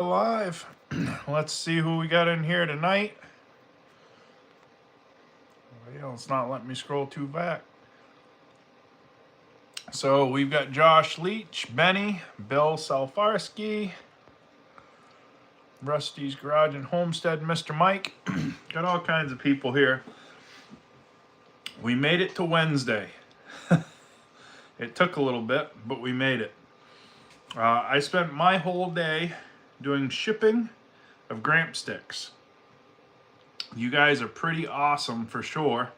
Live. Let's see who we got in here tonight. Well, it's not letting me scroll too back. So we've got Josh Leach, Benny, Bill Salfarski, Rusty's Garage and Homestead, Mr. Mike. Got all kinds of people here. We made it to Wednesday. It took a little bit, but we made it. I spent my whole day doing shipping of Gramp sticks. You guys are pretty awesome for sure,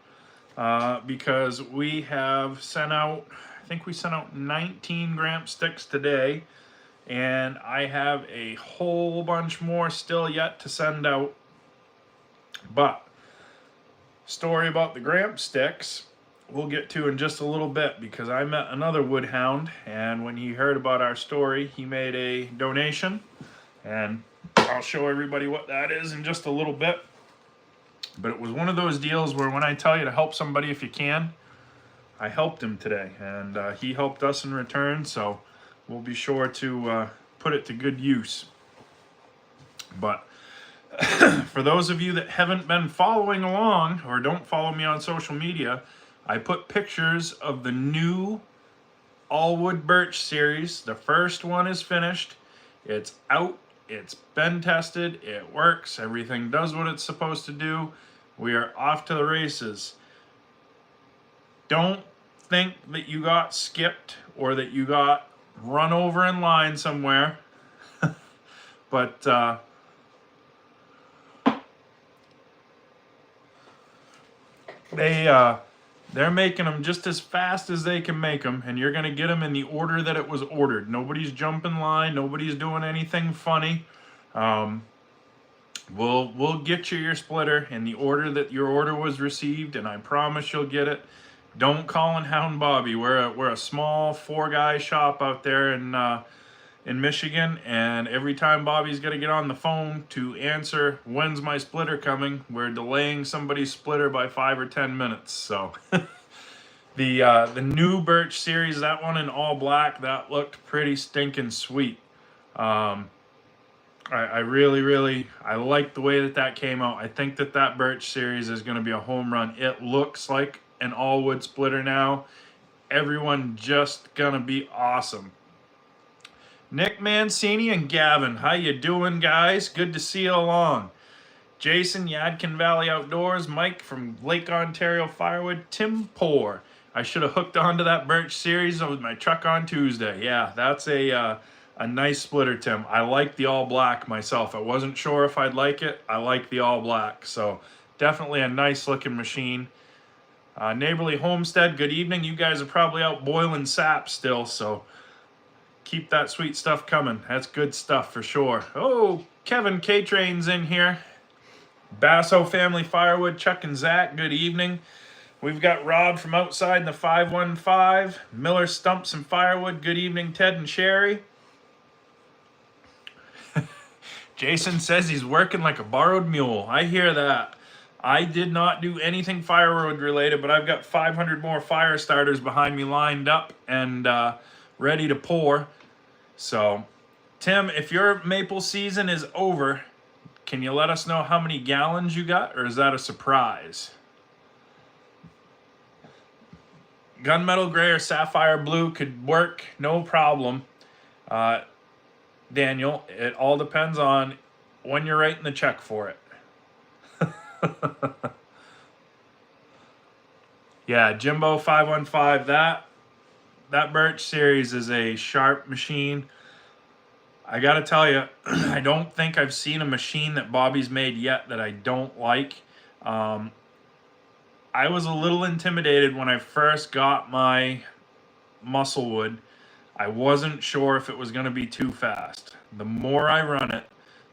because we have sent out, I think we sent out 19 Gramp sticks today, and I have a whole bunch more still yet to send out. But story about the Gramp sticks we'll get to in just a little bit, because I met another woodhound, and when he heard about our story, he made a donation, and I'll show everybody what that is in just a little bit. But it was one of those deals where when I tell you to help somebody if you can, I helped him today, and he helped us in return, so we'll be sure to put it to good use. But for those of you that haven't been following along or don't follow me on social media, I put pictures of the new all-wood birch series. The first one is finished. It's out. It's been tested. It works. Everything does what it's supposed to do. We are off to the races. Don't think that you got skipped or that you got run over in line somewhere. But they're making them just as fast as they can make them, and you're going to get them in the order that it was ordered. Nobody's jumping line. Nobody's doing anything funny. We'll get you your splitter in the order that your order was received, and I promise you'll get it. Don't call and hound Bobby. We're a small 4-guy shop out there in Michigan, and every time Bobby's got to get on the phone to answer when's my splitter coming, we're delaying somebody's splitter by 5 or 10 minutes. So the new Birch series, that one in all black, that looked pretty stinking sweet. I really I like the way that came out. I think that Birch series is going to be a home run. It looks like an all wood splitter now. Everyone just gonna be awesome. Nick Mancini and Gavin, how you doing, guys? Good to see you along. Jason, Yadkin Valley Outdoors, Mike from Lake Ontario Firewood, Tim Poor. I should have hooked onto that Birch series with my truck on Tuesday. Yeah, that's a nice splitter, Tim. I like the all black myself. I wasn't sure if I'd like it. I like the all black, so definitely a nice looking machine. Neighborly Homestead, good evening. You guys are probably out boiling sap still, so keep that sweet stuff coming. That's good stuff for sure. Oh, Kevin K-Train's in here. Basso Family Firewood, Chuck and Zach, good evening. We've got Rob from outside in the 515. Miller Stumps and Firewood, good evening, Ted and Sherry. Jason says he's working like a borrowed mule. I hear that. I did not do anything firewood related, but I've got 500 more fire starters behind me lined up and ready to pour. So, Tim, if your maple season is over, can you let us know how many gallons you got, or is that a surprise? Gunmetal gray or sapphire blue could work, no problem. Daniel, it all depends on when you're writing the check for it. Yeah, Jimbo 515, that Birch series is a sharp machine. I gotta tell you, I don't think I've seen a machine that Bobby's made yet that I don't like. I was a little intimidated when I first got my Musclewood. I wasn't sure if it was going to be too fast. The more I run it,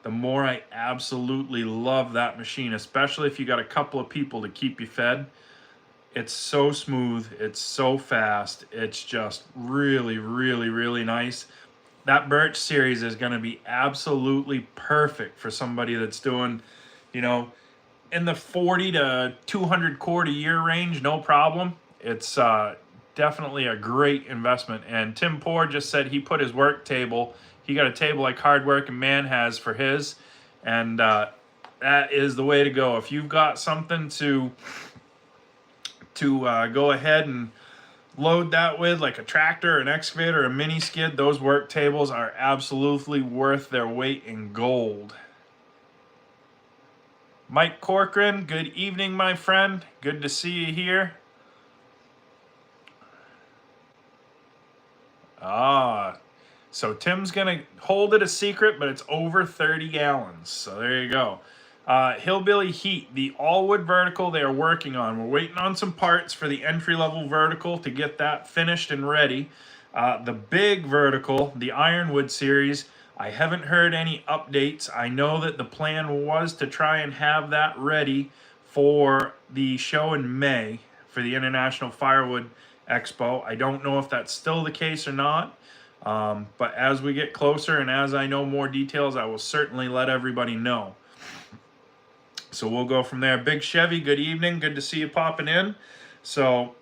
the more I absolutely love that machine, especially if you got a couple of people to keep you fed. It's so smooth, it's so fast, it's just really nice. That Birch series is going to be absolutely perfect for somebody that's doing, you know, in the 40 to 200 cord a year range, no problem. It's definitely a great investment. And Tim Poor just said he put his work table, he got a table like Hardworking Man has for his, and that is the way to go. If you've got something to go ahead and load that with, like a tractor, an excavator, a mini skid, those work tables are absolutely worth their weight in gold. Mike Corcoran, good evening, my friend. Good to see you here. So Tim's gonna hold it a secret, but it's over 30 gallons. So there you go. Hillbilly Heat, the all-wood vertical they are working on. We're waiting on some parts for the entry-level vertical to get that finished and ready. The big vertical, the Ironwood series, I haven't heard any updates. I know that the plan was to try and have that ready for the show in May for the International Firewood Expo. I don't know if that's still the case or not. But as we get closer and as I know more details, I will certainly let everybody know. So we'll go from there. Big Chevy, good evening. Good to see you popping in. So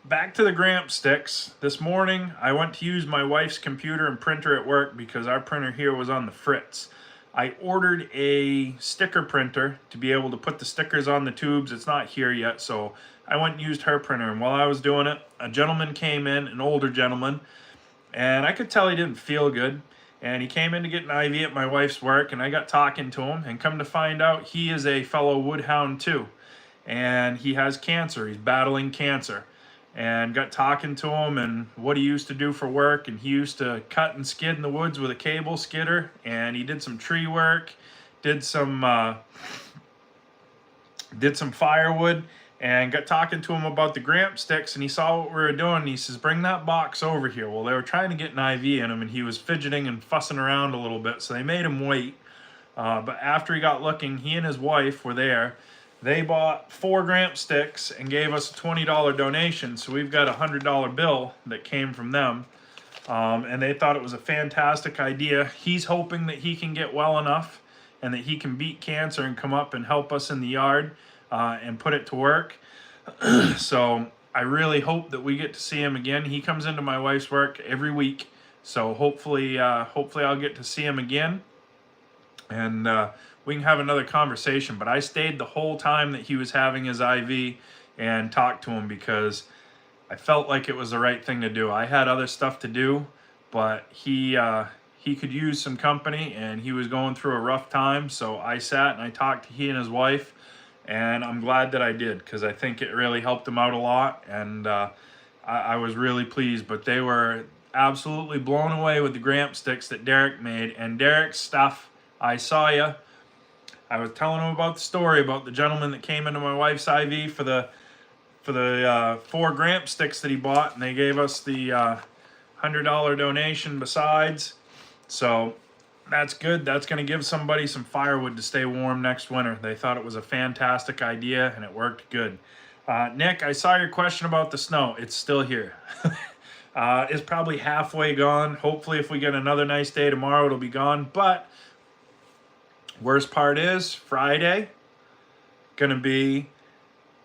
back to the Gramp sticks. This morning, I went to use my wife's computer and printer at work because our printer here was on the fritz. I ordered a sticker printer to be able to put the stickers on the tubes. It's not here yet, so I went and used her printer. And while I was doing it, a gentleman came in, an older gentleman, and I could tell he didn't feel good. And he came in to get an IV at my wife's work, and I got talking to him, and come to find out he is a fellow woodhound too. And he has cancer. He's battling cancer. And got talking to him and what he used to do for work. And he used to cut and skid in the woods with a cable skidder. And he did some tree work, did some firewood. And got talking to him about the Gramp sticks, and he saw what we were doing, and he says, bring that box over here. Well, they were trying to get an IV in him, and he was fidgeting and fussing around a little bit, so they made him wait. But after he got looking, he and his wife were there. They bought 4 Gramp sticks and gave us a $20 donation, so we've got a $100 bill that came from them. And they thought it was a fantastic idea. He's hoping that he can get well enough and that he can beat cancer and come up and help us in the yard. And put it to work. So I really hope that we get to see him again. He comes into my wife's work every week, so hopefully I'll get to see him again, and we can have another conversation. But I stayed the whole time that he was having his IV and talked to him because I felt like it was the right thing to do. I had other stuff to do, but he could use some company, and he was going through a rough time. So I sat and I talked to he and his wife. And I'm glad that I did, because I think it really helped them out a lot, and I was really pleased. But they were absolutely blown away with the Gramp sticks that Derek made. And Derek's stuff, I saw you. I was telling him about the story about the gentleman that came into my wife's IV for the 4 Gramp sticks that he bought, and they gave us the $100 donation besides. So that's good. That's going to give somebody some firewood to stay warm next winter. They thought it was a fantastic idea, and it worked good. Nick, I saw your question about the snow. It's still here. It's probably halfway gone. Hopefully, if we get another nice day tomorrow, it'll be gone. But worst part is Friday, going to be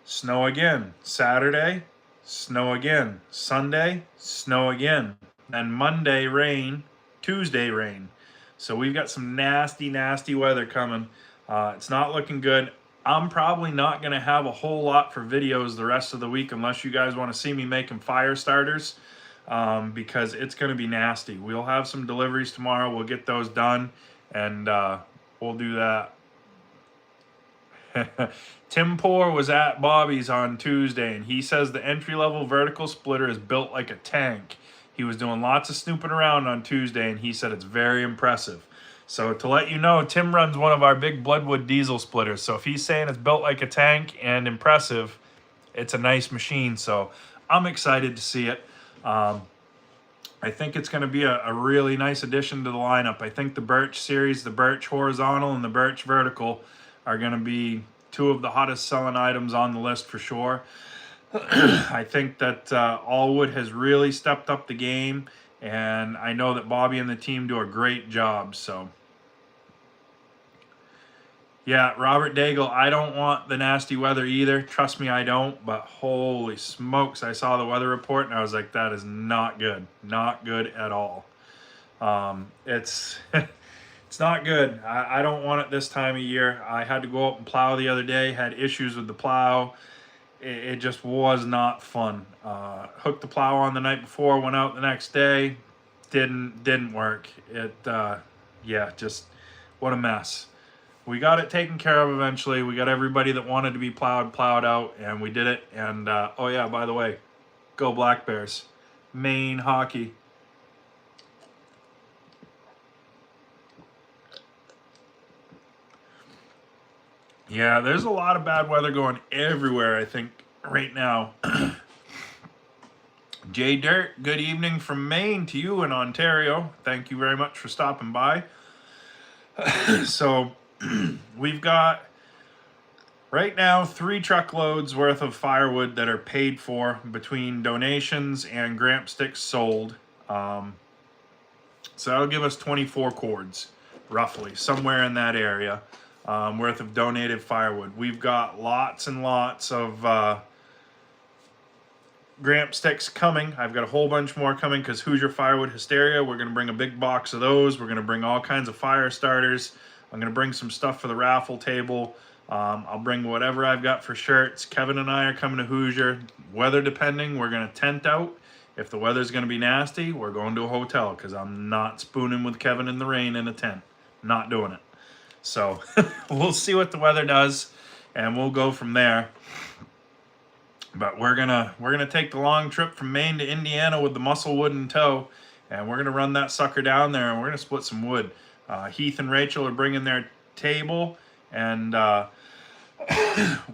snow again. Saturday, snow again. Sunday, snow again. Then Monday, rain. Tuesday, rain. So we've got some nasty, nasty weather coming. It's not looking good. I'm probably not going to have a whole lot for videos the rest of the week unless you guys want to see me making fire starters, because it's going to be nasty. We'll have some deliveries tomorrow. We'll get those done, and we'll do that. Tim Poor was at Bobby's on Tuesday, and he says the entry-level vertical splitter is built like a tank. He was doing lots of snooping around on Tuesday, and he said it's very impressive. So to let you know, Tim runs one of our big Bloodwood diesel splitters. So if he's saying it's built like a tank and impressive, it's a nice machine. So I'm excited to see it. I think it's going to be a really nice addition to the lineup. I think the Birch series, the Birch horizontal and the Birch vertical, are going to be 2 of the hottest selling items on the list for sure. I think that Allwood has really stepped up the game, and I know that Bobby and the team do a great job. So yeah, Robert Daigle, I don't want the nasty weather either. Trust me, I don't. But holy smokes, I saw the weather report and I was like, that is not good. Not good at all. It's it's not good. I don't want it this time of year. I had to go out and plow the other day, had issues with the plow. It just was not fun. Hooked the plow on the night before, went out the next day, didn't work. Yeah, just what a mess. We got it taken care of eventually. We got everybody that wanted to be plowed out, and we did it. And oh yeah, by the way, go Black Bears, Maine hockey. Yeah, there's a lot of bad weather going everywhere, I think, right now. Jay Dirt, good evening from Maine to you in Ontario. Thank you very much for stopping by. So, we've got, right now, 3 truckloads worth of firewood that are paid for between donations and Gramp sticks sold. So that'll give us 24 cords, roughly, somewhere in that area. Worth of donated firewood. We've got lots and lots of Gramp sticks coming. I've got a whole bunch more coming because Hoosier Firewood Hysteria. We're going to bring a big box of those. We're going to bring all kinds of fire starters. I'm going to bring some stuff for the raffle table. I'll bring whatever I've got for shirts. Kevin and I are coming to Hoosier. Weather depending, we're going to tent out. If the weather's going to be nasty, we're going to a hotel because I'm not spooning with Kevin in the rain in a tent. Not doing it. So we'll see what the weather does, and we'll go from there. But we're gonna take the long trip from Maine to Indiana with the muscle wood in tow, and we're gonna run that sucker down there, and we're gonna split some wood. Heath and Rachel are bringing their table, and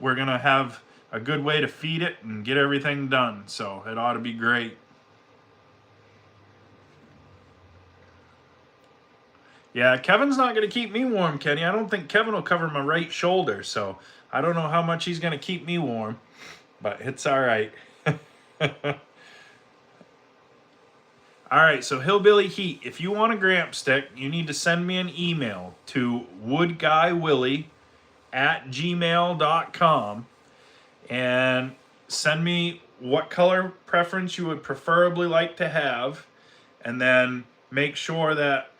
we're gonna have a good way to feed it and get everything done. So it ought to be great. Yeah, Kevin's not going to keep me warm, Kenny. I don't think Kevin will cover my right shoulder, so I don't know how much he's going to keep me warm, but it's all right. All right, so Hillbilly Heat, if you want a Gramp stick, you need to send me an email to woodguywilly@gmail.com and send me what color preference you would preferably like to have, and then make sure that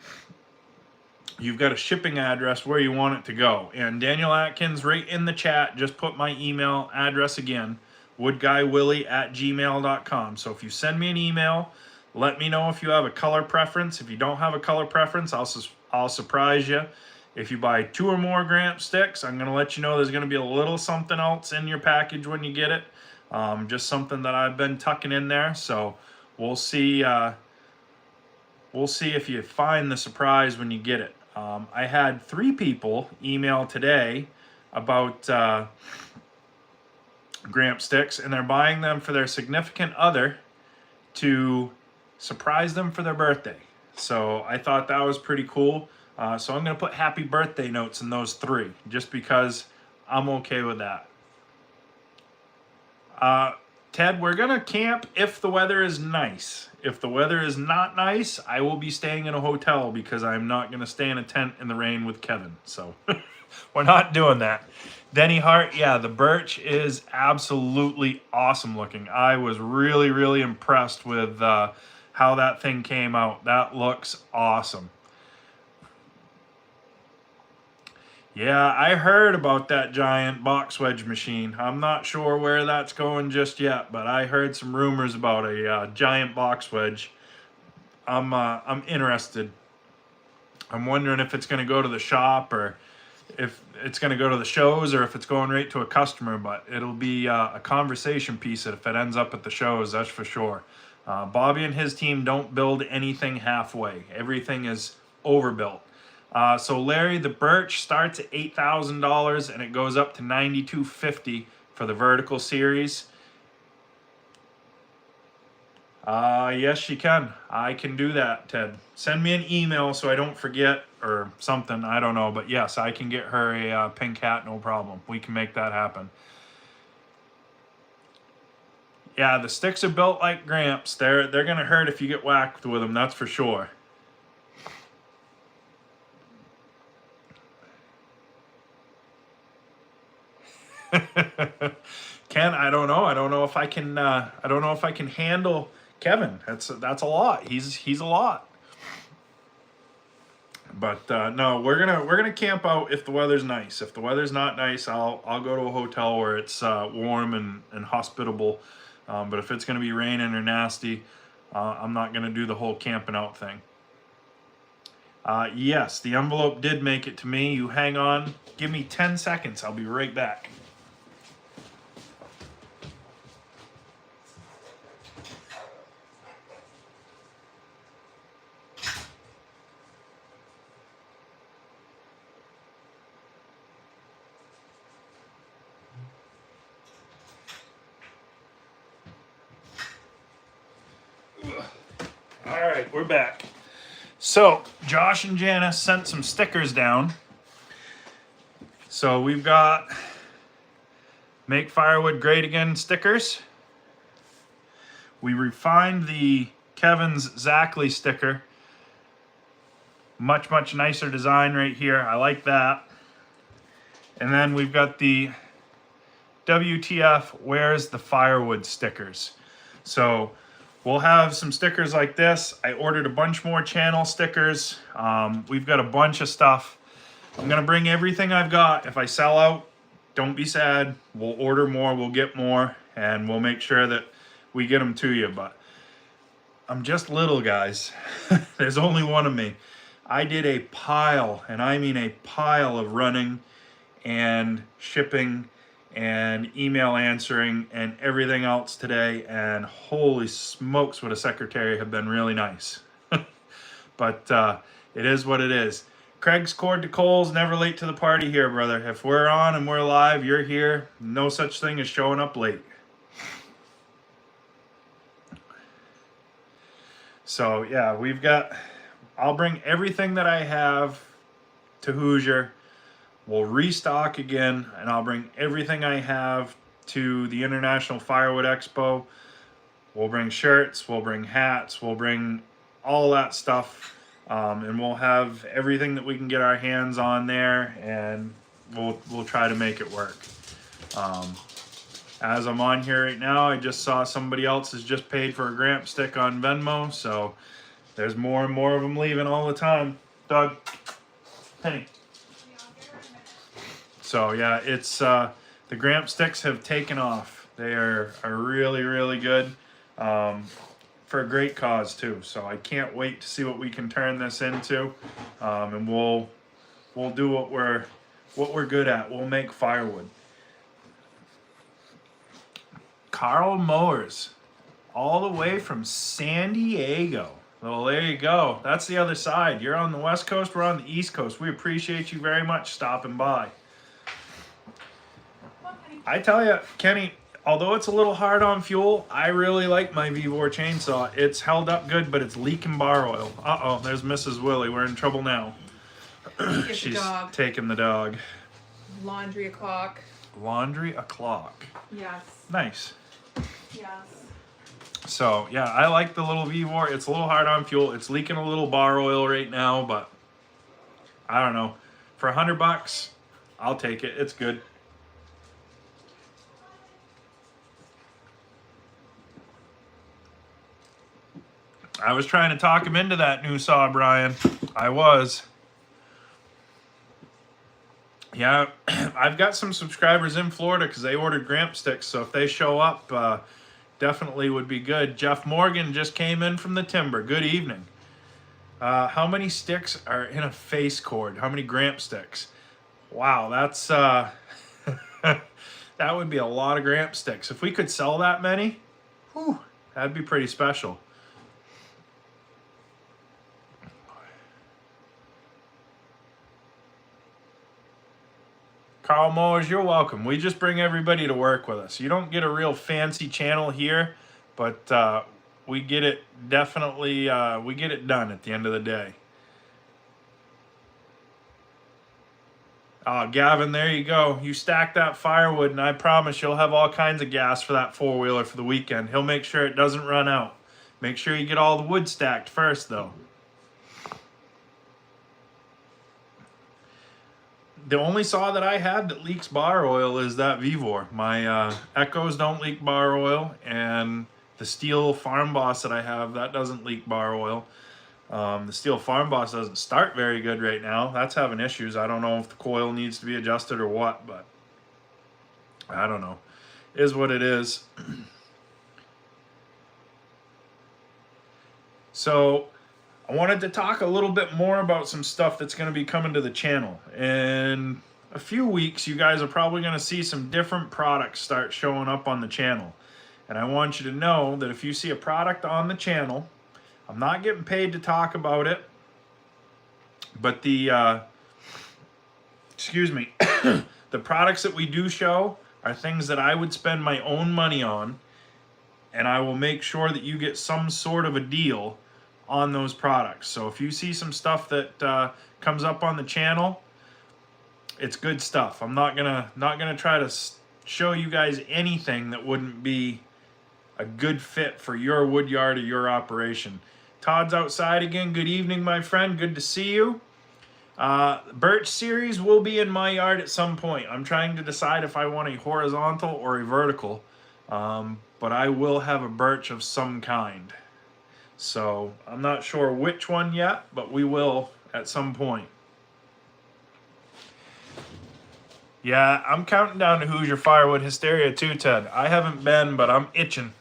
you've got a shipping address where you want it to go. And Daniel Atkins, right in the chat, just put my email address again, woodguywilly@gmail.com. So if you send me an email, let me know if you have a color preference. If you don't have a color preference, I'll surprise you. If you buy 2 or more Gramp sticks, I'm going to let you know there's going to be a little something else in your package when you get it. Just something that I've been tucking in there. So we'll see. We'll see if you find the surprise when you get it. I had 3 people email today about Gramp sticks, and they're buying them for their significant other to surprise them for their birthday. So I thought that was pretty cool. So I'm going to put happy birthday notes in those 3, just because I'm okay with that. Ted, we're going to camp if the weather is nice. If the weather is not nice, I will be staying in a hotel because I'm not going to stay in a tent in the rain with Kevin. So we're not doing that. Denny Hart, yeah, the Birch is absolutely awesome looking. I was really, really impressed with how that thing came out. That looks awesome. Yeah, I heard about that giant box wedge machine. I'm not sure where that's going just yet, but I heard some rumors about a giant box wedge. I'm interested. I'm wondering if it's going to go to the shop, or if it's going to go to the shows, or if it's going right to a customer. But it'll be a conversation piece if it ends up at the shows, that's for sure. Bobby and his team don't build anything halfway. Everything is overbuilt. So Larry, the Birch starts at $8,000 and it goes up to $9,250 for the vertical series. Yes, you can. I can do that, Ted. Send me an email so I don't forget or something. I don't know, but yes, I can get her a pink hat, no problem. We can make that happen. Yeah, the sticks are built like Gramps. They're gonna hurt if you get whacked with them. That's for sure. Ken, I don't know. I don't know if I can. I don't know if I can handle Kevin. That's a lot. He's a lot. But no, we're gonna camp out if the weather's nice. If the weather's not nice, I'll go to a hotel where it's warm and hospitable. But if it's gonna be raining or nasty, I'm not gonna do the whole camping out thing. Yes, the envelope did make it to me. You hang on, give me 10 seconds. I'll be right back. All right, we're back. So Josh and Janice sent some stickers down. So we've got Make Firewood Great Again stickers. We refined the Kevin's Zackley sticker. Much, much nicer design right here. I like that. And then we've got the WTF Where's the Firewood stickers. So we'll have some stickers like this. I ordered a bunch more channel stickers. We've got a bunch of stuff. I'm gonna bring everything I've got. If I sell out, don't be sad. We'll order more, we'll get more, and we'll make sure that we get them to you. But I'm just little, guys. There's only one of me. I did a pile, and I mean a pile of running and shipping and email answering and everything else today, and holy smokes, would a secretary have been really nice. But it is what it is. Craig's Cord to Coles, never late to the party here, brother. If we're on and we're live, you're here. No such thing as showing up late. So yeah, I'll bring everything that I have to Hoosier. We'll restock again, and I'll bring everything I have to the International Firewood Expo. We'll bring shirts, we'll bring hats, we'll bring all that stuff, and we'll have everything that we can get our hands on there, and we'll try to make it work. As I'm on here right now, I just saw somebody else has just paid for a Gramp stick on Venmo, so there's more and more of them leaving all the time. Doug, Penny. So yeah, it's the Gramp sticks have taken off. They are really, really good for a great cause too. So I can't wait to see what we can turn this into, and we'll do what we're good at. We'll make firewood. Carl Mowers, all the way from San Diego. Well, there you go. That's the other side. You're on the West Coast, we're on the East Coast. We appreciate you very much stopping by. I tell you, Kenny, although it's a little hard on fuel, I really like my Vevor chainsaw. It's held up good, but it's leaking bar oil. Uh-oh, there's Mrs. Willie. We're in trouble now. She's taking the dog. Laundry o'clock. Laundry o'clock. Yes. Nice. Yes. So, yeah, I like the little Vevor. It's a little hard on fuel. It's leaking a little bar oil right now, but I don't know. For $100, I'll take it. It's good. I was trying to talk him into that new saw, Brian. I was. Yeah, I've got some subscribers in Florida because they ordered Gramp sticks, so if they show up, definitely would be good. Jeff Morgan just came in from the timber. Good evening. How many sticks are in a face cord? How many Gramp sticks? Wow, that's that would be a lot of Gramp sticks. If we could sell that many, whew, that'd be pretty special. Carl Mowers, you're welcome. We just bring everybody to work with us. You don't get a real fancy channel here, but we get it definitely, we get it done at the end of the day. Gavin, there you go. You stack that firewood, and I promise you'll have all kinds of gas for that four-wheeler for the weekend. He'll make sure it doesn't run out. Make sure you get all the wood stacked first, though. The only saw that I have that leaks bar oil is that Vevor. My Echoes don't leak bar oil, and the Steel Farm Boss that I have, that doesn't leak bar oil. The Steel Farm Boss doesn't start very good right now. That's having issues. I don't know if the coil needs to be adjusted or what, but I don't know. It is what it is. So I wanted to talk a little bit more about some stuff that's going to be coming to the channel. In a few weeks, you guys are probably going to see some different products start showing up on the channel. And I want you to know that if you see a product on the channel, I'm not getting paid to talk about it, but the the products that we do show are things that I would spend my own money on, and I will make sure that you get some sort of a deal on those products. So if you see some stuff that comes up on the channel, it's good stuff. I'm not gonna try to show you guys anything that wouldn't be a good fit for your wood yard or your operation. Todd's outside again. Good evening, my friend. Good to see you. Birch series will be in my yard at some point. I'm trying to decide if I want a horizontal or a vertical, but I will have a birch of some kind. So I'm not sure which one yet, but we will at some point. Yeah, I'm counting down to Hoosier Firewood Hysteria too, Ted. I haven't been, but I'm itching.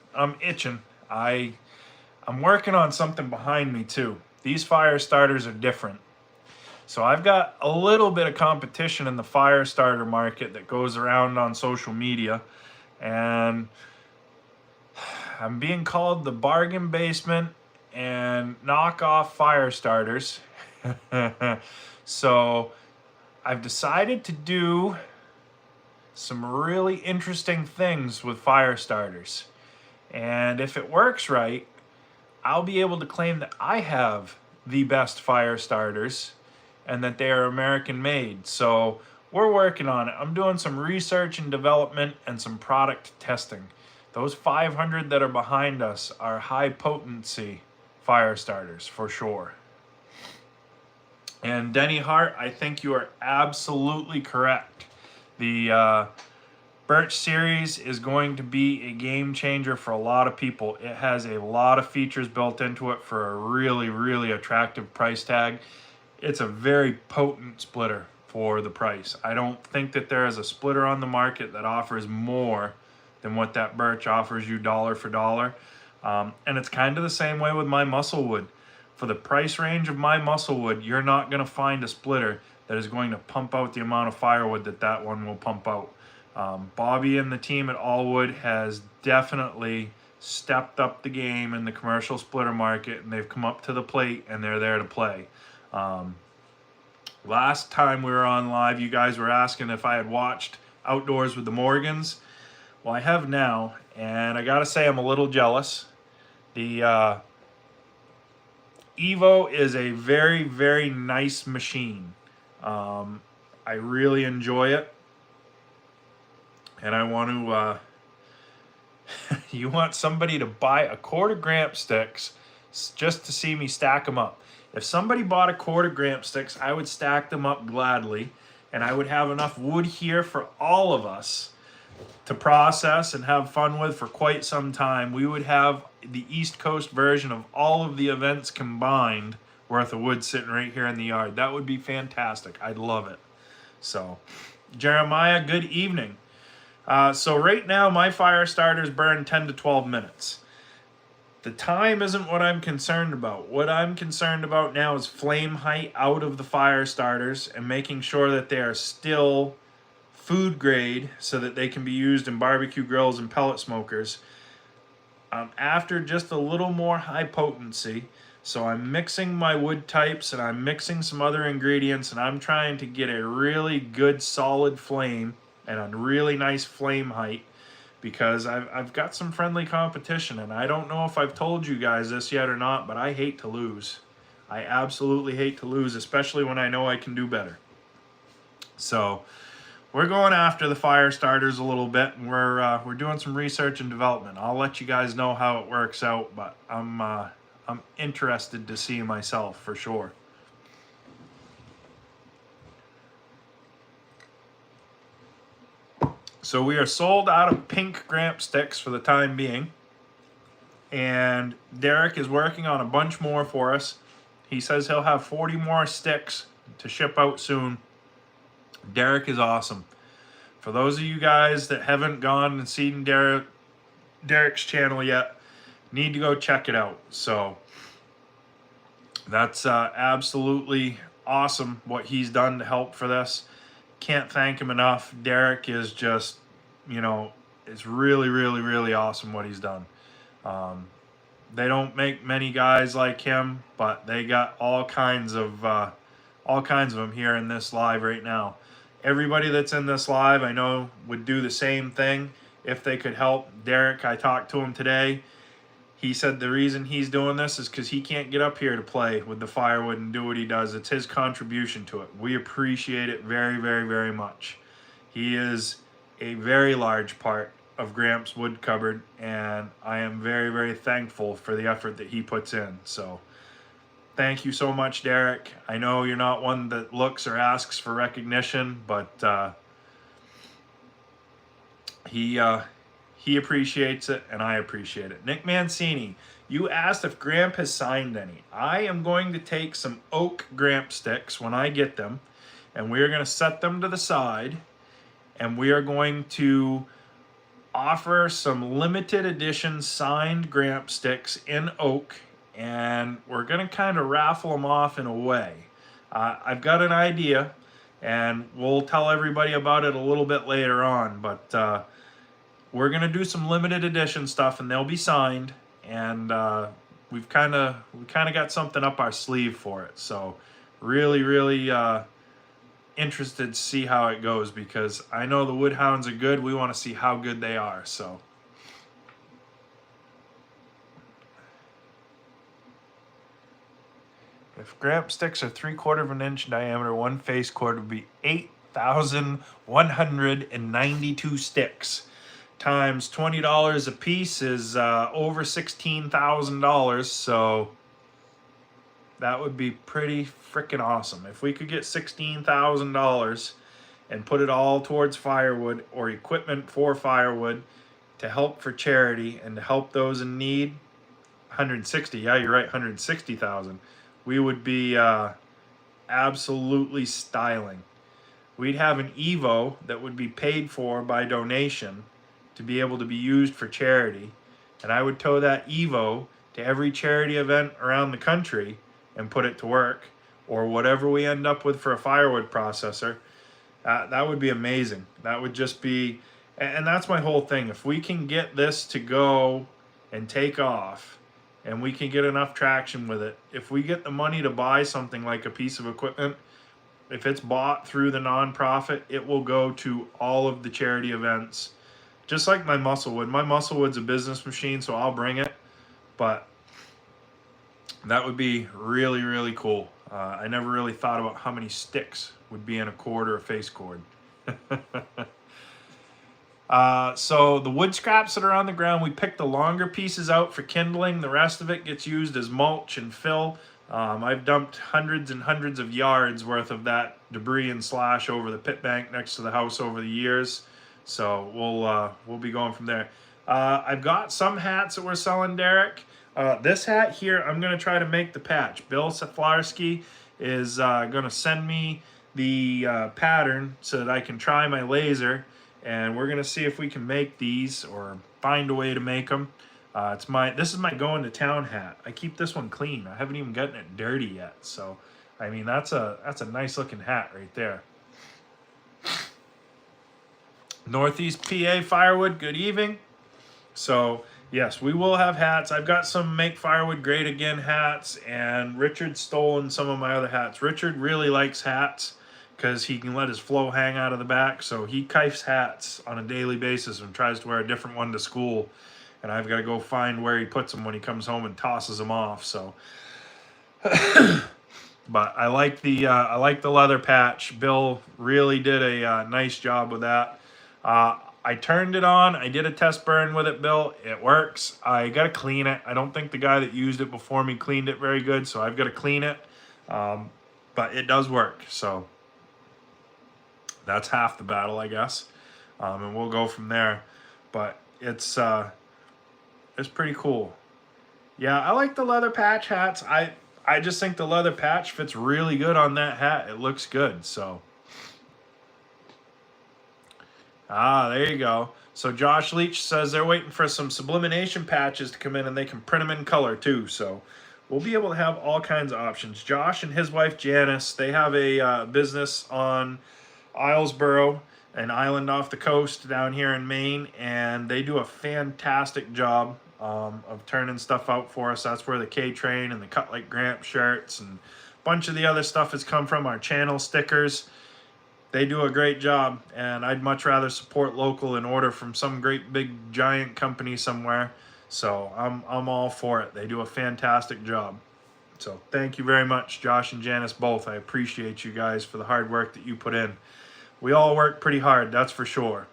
I'm working on something behind me too. These fire starters are different. So I've got a little bit of competition in the fire starter market that goes around on social media, and I'm being called the bargain basement and knockoff fire starters. So I've decided to do some really interesting things with fire starters. And if it works right, I'll be able to claim that I have the best fire starters and that they are American made. So we're working on it. I'm doing some research and development and some product testing. Those 500 that are behind us are high potency fire starters for sure. And Denny Hart, I think you are absolutely correct. The Birch series is going to be a game changer for a lot of people. It has a lot of features built into it for a really, really attractive price tag. It's a very potent splitter for the price. I don't think that there is a splitter on the market that offers more than what that Birch offers you dollar for dollar. And it's kind of the same way with my musclewood. For the price range of my musclewood, you're not going to find a splitter that is going to pump out the amount of firewood that that one will pump out. Bobby and the team at Allwood has definitely stepped up the game in the commercial splitter market, and they've come up to the plate and they're there to play. Last time we were on live, you guys were asking if I had watched Outdoors with the Morgans. Well, I have now, and I gotta say I'm a little jealous. The Evo is a very, very nice machine. I really enjoy it. And I want to, you want somebody to buy a quart of Gramp sticks just to see me stack them up. If somebody bought a quart of Gramp sticks, I would stack them up gladly, and I would have enough wood here for all of us to process and have fun with for quite some time. We would have the East Coast version of all of the events combined worth of wood sitting right here in the yard. That would be fantastic. I'd love it. So, Jeremiah, good evening. So right now my fire starters burn 10 to 12 minutes. The time isn't what I'm concerned about. What I'm concerned about now is flame height out of the fire starters and making sure that they are still food grade so that they can be used in barbecue grills and pellet smokers. After just a little more high potency, so I'm mixing my wood types and I'm mixing some other ingredients, and I'm trying to get a really good solid flame and a really nice flame height, because I've got some friendly competition, and I don't know if I've told you guys this yet or not, but I hate to lose. I absolutely hate to lose, especially when I know I can do better. So we're going after the fire starters a little bit, and we're doing some research and development. I'll let you guys know how it works out, but I'm interested to see myself for sure. So we are sold out of pink Gramp sticks for the time being, and Derek is working on a bunch more for us. He says he'll have 40 more sticks to ship out soon. Derek is awesome. For those of you guys that haven't gone and seen Derek's channel yet, need to go check it out. So that's absolutely awesome what he's done to help for this. Can't thank him enough. Derek is just, you know, it's really, really, really awesome what he's done. They don't make many guys like him, but they got all kinds of them here in this live right now. Everybody that's in this live, I know, would do the same thing if they could help. Derek, I talked to him today. He said the reason he's doing this is because he can't get up here to play with the firewood and do what he does. It's his contribution to it. We appreciate it very, very, very much. He is a very large part of Gramp's wood cupboard, and I am very, very thankful for the effort that he puts in. So thank you so much, Derek. I know you're not one that looks or asks for recognition, but he appreciates it, and I appreciate it. Nick Mancini, you asked if Gramp has signed any. I am going to take some oak Gramp sticks when I get them, and we are going to set them to the side, and we are going to offer some limited edition signed Gramp sticks in oak, and we're going to kind of raffle them off in a way. I've got an idea, and we'll tell everybody about it a little bit later on, but we're going to do some limited edition stuff, and they'll be signed, and we kind of got something up our sleeve for it. So really, really interested to see how it goes, because I know the Woodhounds are good. We want to see how good they are. So if Gramp sticks are 3/4 of an inch diameter, one face cord would be 8,192 sticks. Times $20 a piece is over $16,000. So that would be pretty freaking awesome. If we could get $16,000 and put it all towards firewood or equipment for firewood to help for charity and to help those in need, 160, yeah, you're right, 160,000. We would be absolutely styling. We'd have an Evo that would be paid for by donation to be able to be used for charity, and I would tow that Evo to every charity event around the country and put it to work, or whatever we end up with for a firewood processor. That would be amazing. That would just be, and that's my whole thing. If we can get this to go and take off, and we can get enough traction with it, if we get the money to buy something like a piece of equipment, if it's bought through the nonprofit, it will go to all of the charity events. Just like my Musclewood. My Musclewood's a business machine, so I'll bring it. But that would be really, really cool. I never really thought about how many sticks would be in a cord or a face cord. So the wood scraps that are on the ground, we pick the longer pieces out for kindling. The rest of it gets used as mulch and fill. I've dumped hundreds and hundreds of yards worth of that debris and slash over the pit bank next to the house over the years. So we'll be going from there. I've got some hats that we're selling, Derek. This hat here, I'm going to try to make the patch. Bill Saflarski is going to send me the pattern so that I can try my laser, and we're going to see if we can make these or find a way to make them. This is my going to town hat. I keep this one clean. I haven't even gotten it dirty yet. So, I mean, that's a nice looking hat right there. Northeast PA Firewood, good evening. So, yes, we will have hats. I've got some Make Firewood Great Again hats, and Richard's stolen some of my other hats. Richard really likes hats because he can let his flow hang out of the back, so he kifes hats on a daily basis and tries to wear a different one to school, and I've got to go find where he puts them when he comes home and tosses them off. So, but I like the leather patch. Bill really did a nice job with that. I turned it on. I did a test burn with it, Bill. It works. I got to clean it. I don't think the guy that used it before me cleaned it very good, so I've got to clean it. But it does work, so that's half the battle, I guess. And we'll go from there. But it's pretty cool. Yeah, I like the leather patch hats. I just think the leather patch fits really good on that hat. It looks good, so. There you go. So Josh Leach says they're waiting for some sublimination patches to come in and they can print them in color too. So we'll be able to have all kinds of options. Josh and his wife Janice, they have a business on Islesboro, an island off the coast down here in Maine, and they do a fantastic job of turning stuff out for us. That's where the K-Train and the Cut Like Gramp shirts and a bunch of the other stuff has come from, our channel stickers. They do a great job, and I'd much rather support local and order from some great big giant company somewhere. So I'm all for it. They do a fantastic job. So thank you very much, Josh and Janice both. I appreciate you guys for the hard work that you put in. We all work pretty hard, that's for sure.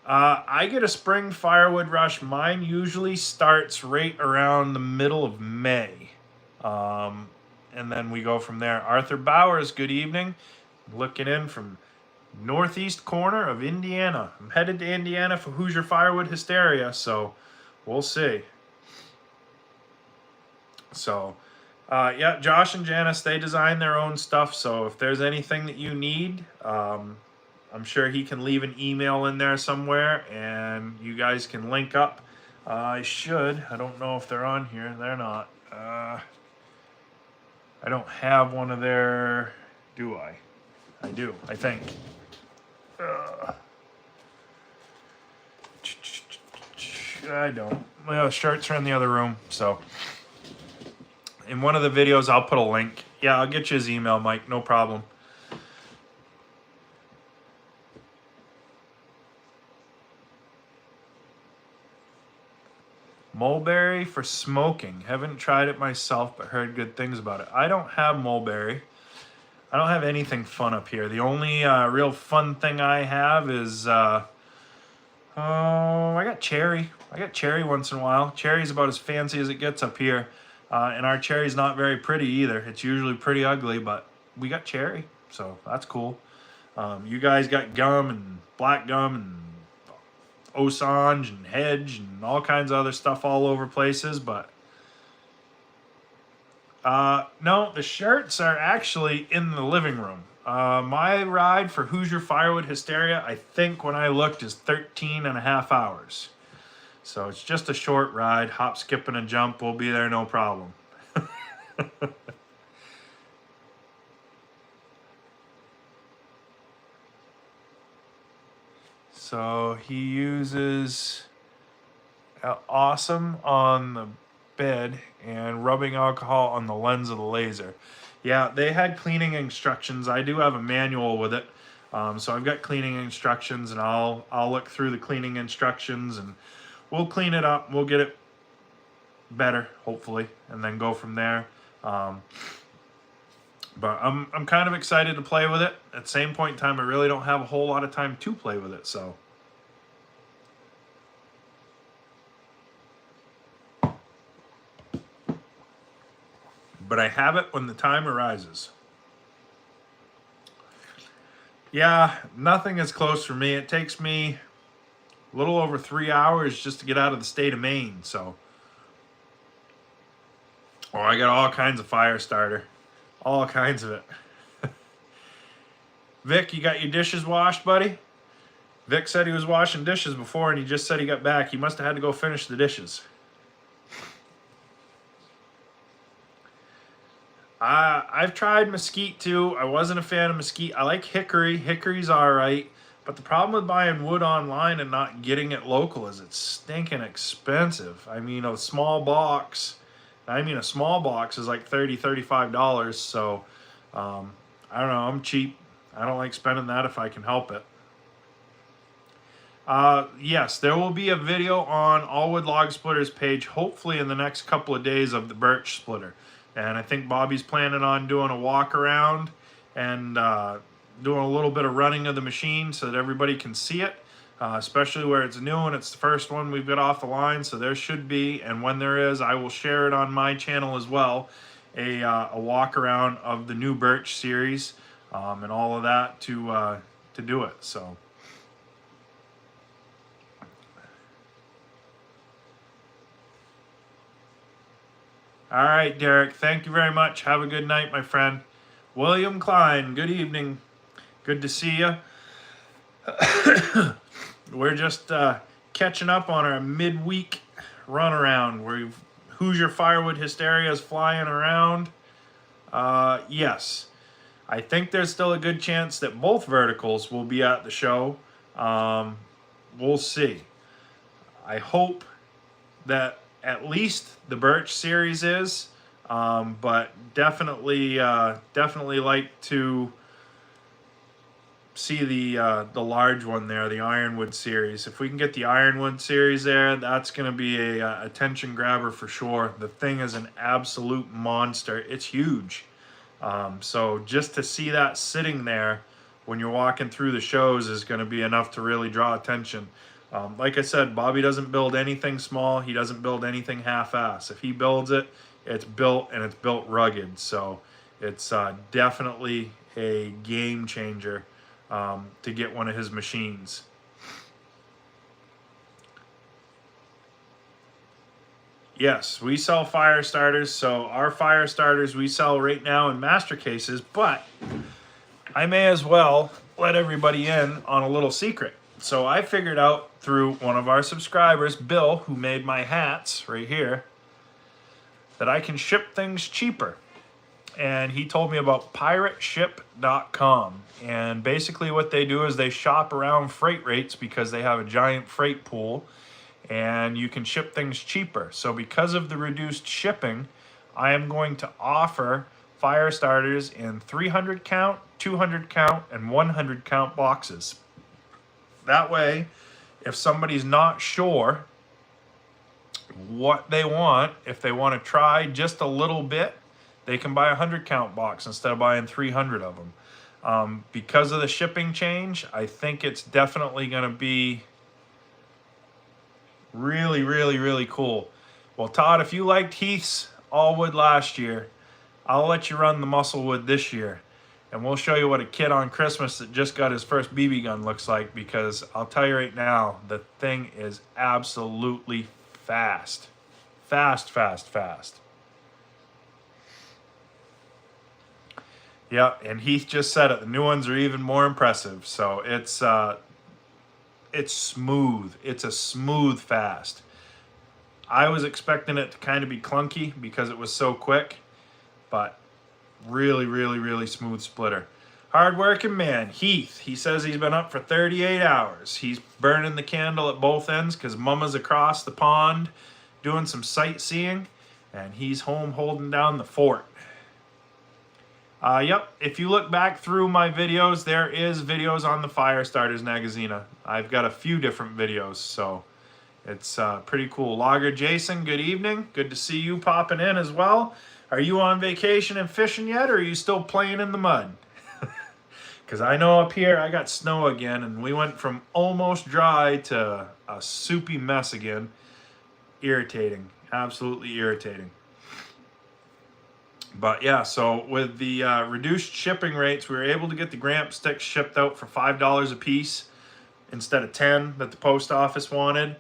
I get a spring firewood rush. Mine usually starts right around the middle of May. And then we go from there. Arthur Bowers, good evening. Looking in from northeast corner of Indiana. I'm headed to Indiana for Hoosier Firewood Hysteria, so we'll see. So, yeah, Josh and Janice, they design their own stuff, so if there's anything that you need, I'm sure he can leave an email in there somewhere, and you guys can link up. I don't know if they're on here. They're not. I don't have one of their, do I? I do, I think. I don't. Well, the shirts are in the other room, so. In one of the videos, I'll put a link. Yeah, I'll get you his email, Mike, no problem. Mulberry for smoking. Haven't tried it myself, but heard good things about it. I don't have mulberry. I don't have anything fun up here. The only real fun thing I have is, I got cherry. I got cherry once in a while. Cherry's about as fancy as it gets up here. And our cherry's not very pretty either. It's usually pretty ugly, but we got cherry, so that's cool. You guys got gum and black gum and Osage and hedge and all kinds of other stuff all over places, but no, the shirts are actually in the living room. My ride for Hoosier Firewood Hysteria, I think when I looked, is 13 and a half hours. So it's just a short ride, hop, skip, and a jump. We'll be there, no problem. So he uses Awesome on the bed and rubbing alcohol on the lens of the laser. Yeah, they had cleaning instructions. I do have a manual with it. So I've got cleaning instructions, and I'll look through the cleaning instructions, and we'll clean it up. We'll get it better, hopefully, and then go from there. But I'm kind of excited to play with it. At the same point in time, I really don't have a whole lot of time to play with it, so. But I have it when the time arises. Yeah, nothing is close for me. It takes me a little over 3 hours just to get out of the state of Maine, so. Oh, I got all kinds of fire starter. All kinds of it. Vic, you got your dishes washed, buddy? Vic said he was washing dishes before, and he just said he got back. He must have had to go finish the dishes. I've tried mesquite too. I wasn't a fan of mesquite. I like hickory. Hickory's alright. But the problem with buying wood online and not getting it local is it's stinking expensive. I mean, a small box is like $30, $35. So, I don't know. I'm cheap. I don't like spending that if I can help it. Yes, there will be a video on All Wood Log Splitters page, hopefully in the next couple of days, of the Birch splitter. And I think Bobby's planning on doing a walk around and doing a little bit of running of the machine so that everybody can see it, especially where it's new and it's the first one we've got off the line. So there should be, and when there is, I will share it on my channel as well, a walk around of the new Birch series and all of that to do it. So. All right, Derek. Thank you very much. Have a good night, my friend. William Klein, good evening. Good to see you. We're just catching up on our midweek run around. Hoosier Firewood hysteria is flying around. Yes, I think there's still a good chance that both verticals will be at the show. We'll see. I hope that at least the Birch series is, but definitely like to see the large one there, the Ironwood series. If we can get the Ironwood series there, that's going to be a attention grabber for sure. The thing is an absolute monster. It's huge. So just to see that sitting there when you're walking through the shows is going to be enough to really draw attention. Like I said, Bobby doesn't build anything small. He doesn't build anything half-ass. If he builds it, it's built, and it's built rugged. So it's definitely a game changer to get one of his machines. Yes, we sell fire starters. So our fire starters we sell right now in master cases, but I may as well let everybody in on a little secret. So I figured out through one of our subscribers, Bill, who made my hats right here, that I can ship things cheaper. And he told me about pirateship.com. And basically what they do is they shop around freight rates because they have a giant freight pool and you can ship things cheaper. So because of the reduced shipping, I am going to offer fire starters in 300 count, 200 count, and 100 count boxes. That way, if somebody's not sure what they want, if they want to try just a little bit, they can buy a 100 count box instead of buying 300 of them. Because of the shipping change, I think it's definitely going to be really, really, really cool. Well, Todd, if you liked Heath's all wood last year, I'll let you run the muscle wood this year. And we'll show you what a kid on Christmas that just got his first BB gun looks like, because I'll tell you right now, the thing is absolutely fast. Fast, fast, fast. Yeah, and Heath just said it. The new ones are even more impressive. So it's smooth. It's a smooth fast. I was expecting it to kind of be clunky because it was so quick, but really, really, really smooth splitter. Hard-working man, Heath. He says he's been up for 38 hours. He's burning the candle at both ends because Mama's across the pond doing some sightseeing, and he's home holding down the fort. Yep, if you look back through my videos, there is videos on the Fire Starters Magazina. I've got a few different videos, so it's pretty cool. Logger Jason, good evening. Good to see you popping in as well. Are you on vacation and fishing yet, or are you still playing in the mud? Because I know up here I got snow again, and we went from almost dry to a soupy mess again. Irritating, absolutely irritating. But yeah, so with the reduced shipping rates, we were able to get the Gramp sticks shipped out for $5 a piece instead of $10 that the post office wanted.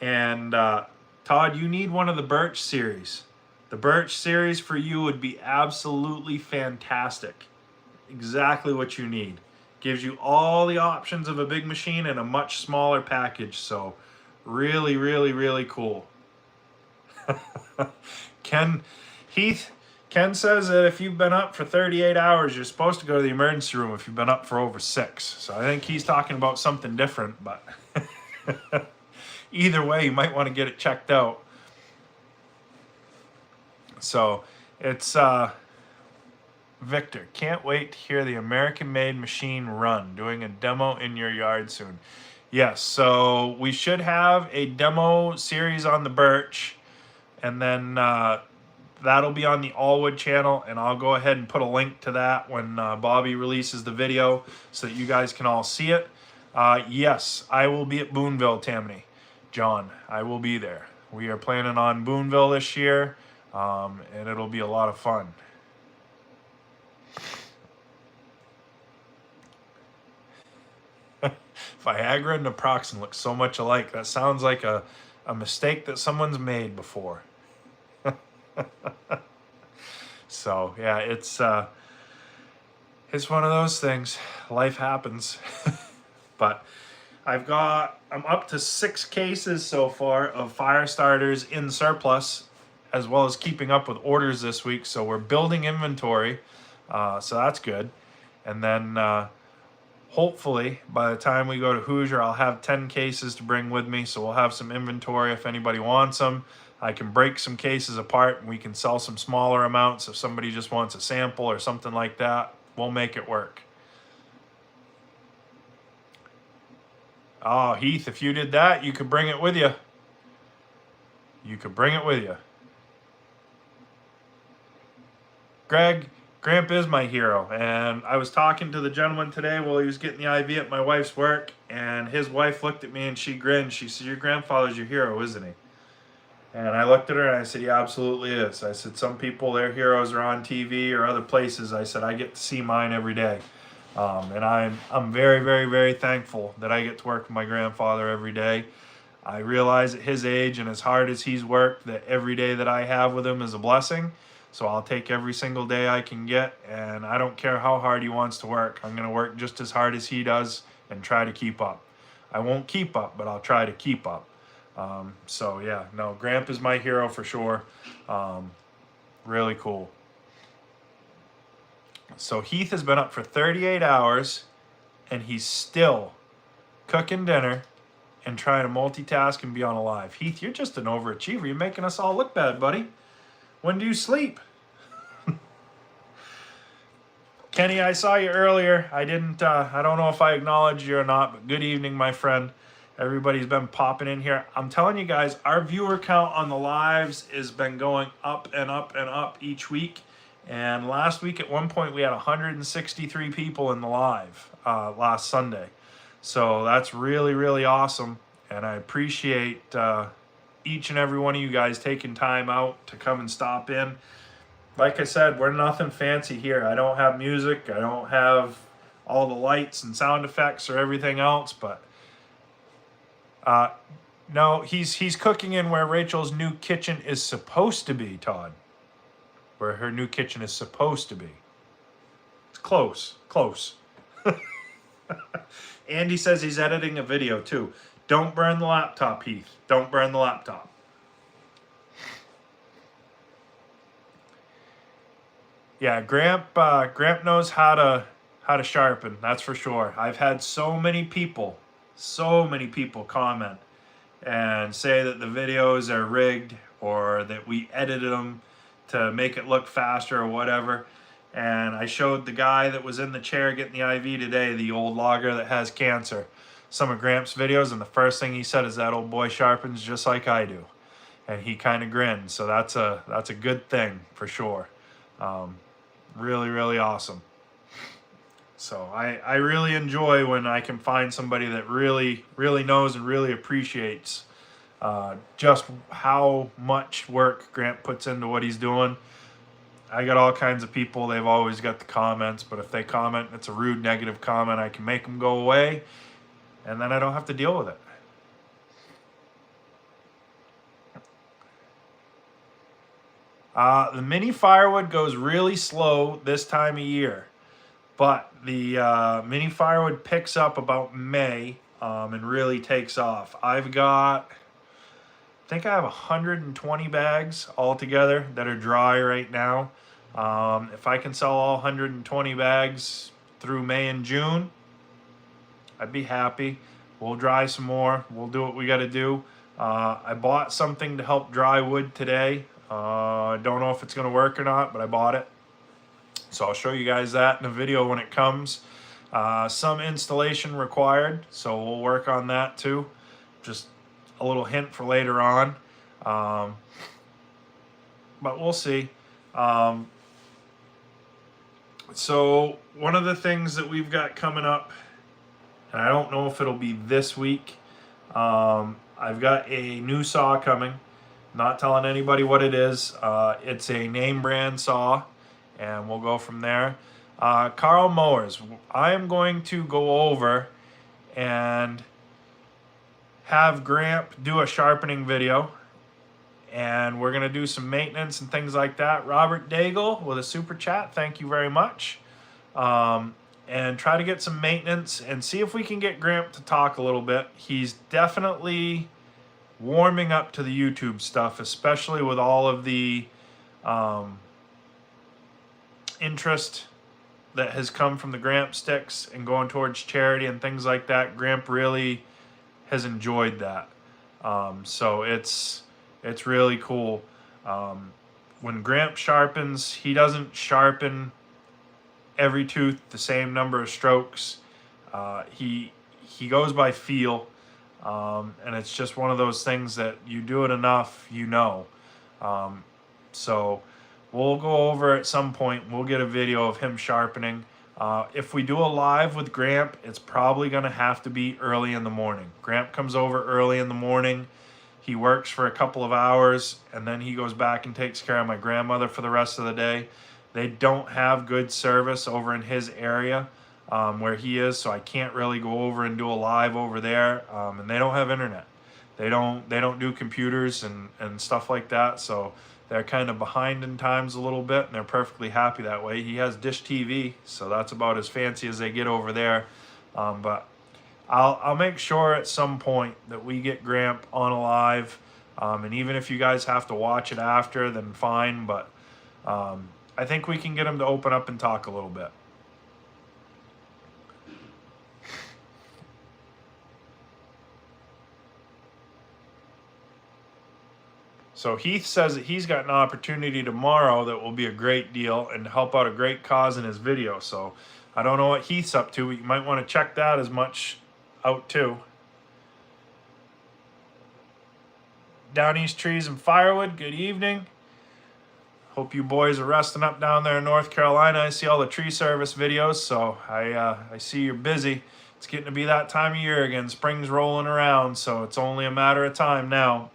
And Todd, you need one of the Birch series. The Birch series for you would be absolutely fantastic. Exactly what you need. Gives you all the options of a big machine in a much smaller package. So really, really, really cool. Ken says that if you've been up for 38 hours, you're supposed to go to the emergency room if you've been up for over 6. So I think he's talking about something different, but either way, you might want to get it checked out. So it's Victor, can't wait to hear the American-made machine run, doing a demo in your yard soon. Yes, so we should have a demo series on the Birch, and then that'll be on the Allwood channel, and I'll go ahead and put a link to that when Bobby releases the video so that you guys can all see it. Yes, I will be at Boonville, Tammany. John, I will be there. We are planning on Boonville this year, and it'll be a lot of fun. Viagra and naproxen look so much alike. That sounds like a mistake that someone's made before. So yeah, it's one of those things. Life happens. But I'm up to 6 cases so far of fire starters in surplus, as well as keeping up with orders this week. So we're building inventory, so that's good. And then hopefully by the time we go to Hoosier, I'll have 10 cases to bring with me. So we'll have some inventory if anybody wants them. I can break some cases apart and we can sell some smaller amounts if somebody just wants a sample or something like that. We'll make it work. Oh, Heath, if you did that, you could bring it with you. You could bring it with you. Greg, Gramp is my hero. And I was talking to the gentleman today while he was getting the IV at my wife's work. And his wife looked at me and she grinned. She said, your grandfather's your hero, isn't he? And I looked at her and I said, he absolutely is. I said, some people, their heroes are on TV or other places. I said, I get to see mine every day. And I'm very, very, very thankful that I get to work with my grandfather every day. I realize at his age and as hard as he's worked, that every day that I have with him is a blessing. So I'll take every single day I can get, and I don't care how hard he wants to work. I'm going to work just as hard as he does and try to keep up. I won't keep up, but I'll try to keep up. So yeah, no, Gramp is my hero for sure. Really cool. So Heath has been up for 38 hours and he's still cooking dinner and trying to multitask and be on alive. Heath, you're just an overachiever. You're making us all look bad, buddy. When do you sleep? Kenny, I saw you earlier. I don't know if I acknowledged you or not, but good evening, my friend. Everybody's been popping in here. I'm telling you guys, our viewer count on the lives has been going up and up and up each week. And last week at one point we had 163 people in the live last Sunday. So that's really, really awesome. And I appreciate each and every one of you guys taking time out to come and stop in. Like I said, we're nothing fancy here. I don't have music. I don't have all the lights and sound effects or everything else, but no, he's cooking in where Rachel's new kitchen is supposed to be, Todd. Where her new kitchen is supposed to be. It's close, close. Andy says he's editing a video too. Don't burn the laptop, Heath. Don't burn the laptop. Yeah, Gramp knows how to sharpen. That's for sure. I've had so many people comment and say that the videos are rigged or that we edited them to make it look faster or whatever. And I showed the guy that was in the chair getting the IV today, the old logger that has cancer, some of Gramp's videos, and the first thing he said is that old boy sharpens just like I do. And he kind of grinned, so that's a good thing for sure. Really, really awesome. So I really enjoy when I can find somebody that really, really knows and really appreciates just how much work Gramp puts into what he's doing. I got all kinds of people, they've always got the comments, but if they comment, it's a rude, negative comment, I can make them go away, and then I don't have to deal with it. The mini firewood goes really slow this time of year, but the mini firewood picks up about May and really takes off. I think I have 120 bags altogether that are dry right now. If I can sell all 120 bags through May and June, I'd be happy. We'll dry some more. We'll do what we got to do. I bought something to help dry wood today. I don't know if it's going to work or not, but I bought it. So I'll show you guys that in a video when it comes. Some installation required, so we'll work on that too. Just a little hint for later on. But we'll see. So one of the things that we've got coming up, and I don't know if it'll be this week, I've got a new saw coming. Not telling anybody what it is. It's a name brand saw, and we'll go from there. Carl Mowers. I am going to go over and have Gramp do a sharpening video, and we're going to do some maintenance and things like that. Robert Daigle with a super chat, thank you very much. And try to get some maintenance and see if we can get Gramp to talk a little bit. He's definitely warming up to the YouTube stuff, especially with all of the interest that has come from the Gramp sticks and going towards charity and things like that. Gramp really has enjoyed that. So it's really cool. When Gramp sharpens, he doesn't sharpen every tooth the same number of strokes. He goes by feel, and it's just one of those things that you do it enough, you know. So we'll go over at some point. We'll get a video of him sharpening. If we do a live with Gramp, it's probably going to have to be early in the morning. Gramp comes over early in the morning. He works for a couple of hours, and then he goes back and takes care of my grandmother for the rest of the day. They don't have good service over in his area where he is, so I can't really go over and do a live over there. And they don't have internet. They don't do computers and stuff like that, so they're kind of behind in times a little bit, and they're perfectly happy that way. He has Dish TV, so that's about as fancy as they get over there. But I'll make sure at some point that we get Gramp on a live, and even if you guys have to watch it after, then fine. But I think we can get him to open up and talk a little bit. So Heath says that he's got an opportunity tomorrow that will be a great deal and help out a great cause in his video. So I don't know what Heath's up to. You might want to check that as much out too. Down East Trees and Firewood, good evening. Hope you boys are resting up down there in North Carolina. I see all the tree service videos, so I see you're busy. It's getting to be that time of year again. Spring's rolling around, so it's only a matter of time now.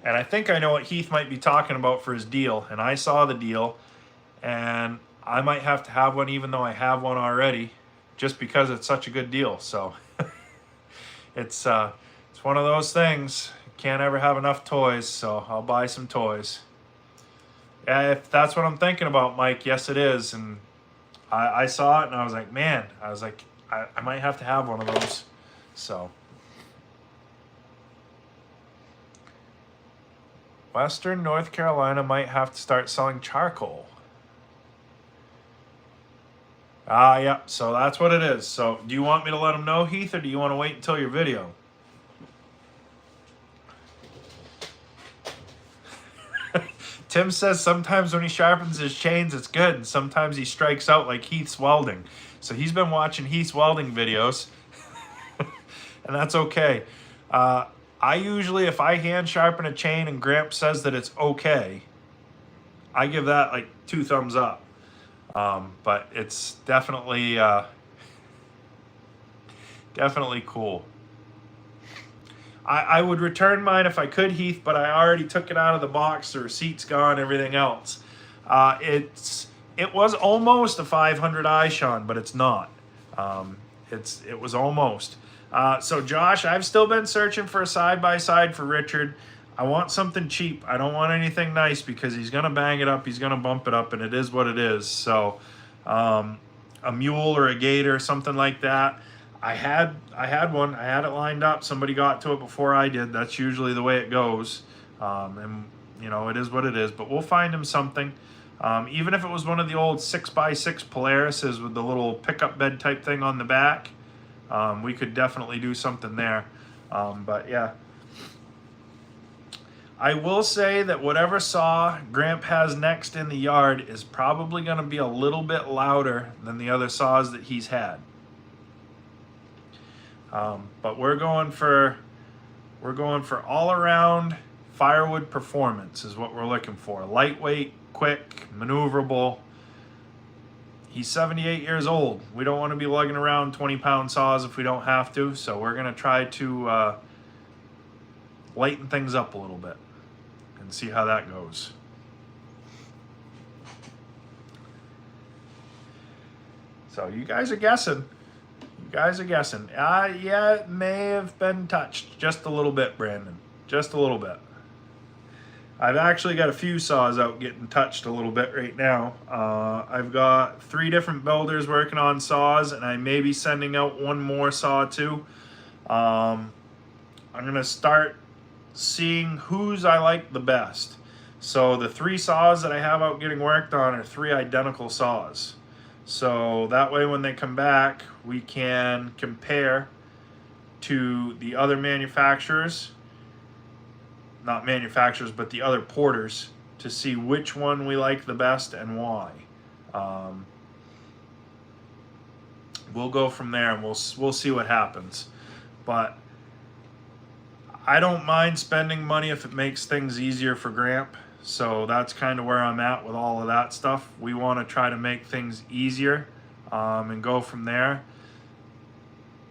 And I think I know what Heath might be talking about for his deal, and I saw the deal, and I might have to have one even though I have one already, just because it's such a good deal. So it's one of those things. Can't ever have enough toys, so I'll buy some toys. Yeah, if that's what I'm thinking about, Mike, yes it is. And I saw it and I was like, man, I might have to have one of those. So Western North Carolina might have to start selling charcoal. Yeah, so that's what it is. So do you want me to let them know, Heath, or do you want to wait until your video? Tim says sometimes when he sharpens his chains, it's good, and sometimes he strikes out like Heath's welding. So he's been watching Heath's welding videos, and that's okay. I usually, if I hand sharpen a chain and Gramp says that it's okay, I give that like 2 thumbs up. But it's definitely cool. I would return mine if I could, Heath, but I already took it out of the box. The receipt's gone, everything else. It was almost a 500i, Sean, but it's not. It was almost. So Josh, I've still been searching for a side-by-side for Richard. I want something cheap. I don't want anything nice because he's going to bang it up. He's going to bump it up, and it is what it is. So a mule or a gator, something like that. I had one. I had it lined up. Somebody got to it before I did. That's usually the way it goes. And, you know, it is what it is. But we'll find him something. Even if it was one of the old 6x6 Polarises with the little pickup bed type thing on the back, we could definitely do something there. But, yeah. I will say that whatever saw Gramp has next in the yard is probably going to be a little bit louder than the other saws that he's had. But we're going for all around firewood performance is what we're looking for. Lightweight, quick, maneuverable. He's 78 years old. We don't want to be lugging around 20-pound saws if we don't have to. So we're going to try to lighten things up a little bit and see how that goes. So you guys are guessing. Yeah, it may have been touched just a little bit, Brandon. just a little bit. I've actually got a few saws out getting touched a little bit right now. I've got 3 different builders working on saws, and I may be sending out one more saw too. I'm gonna start seeing whose I like the best. So the 3 saws that I have out getting worked on are 3 identical saws. So that way when they come back, we can compare to the other manufacturers, not manufacturers, but the other porters, to see which one we like the best and why. We'll go from there, and we'll see what happens. But I don't mind spending money if it makes things easier for Gramp. So that's kind of where I'm at with all of that stuff. We want to try to make things easier and go from there.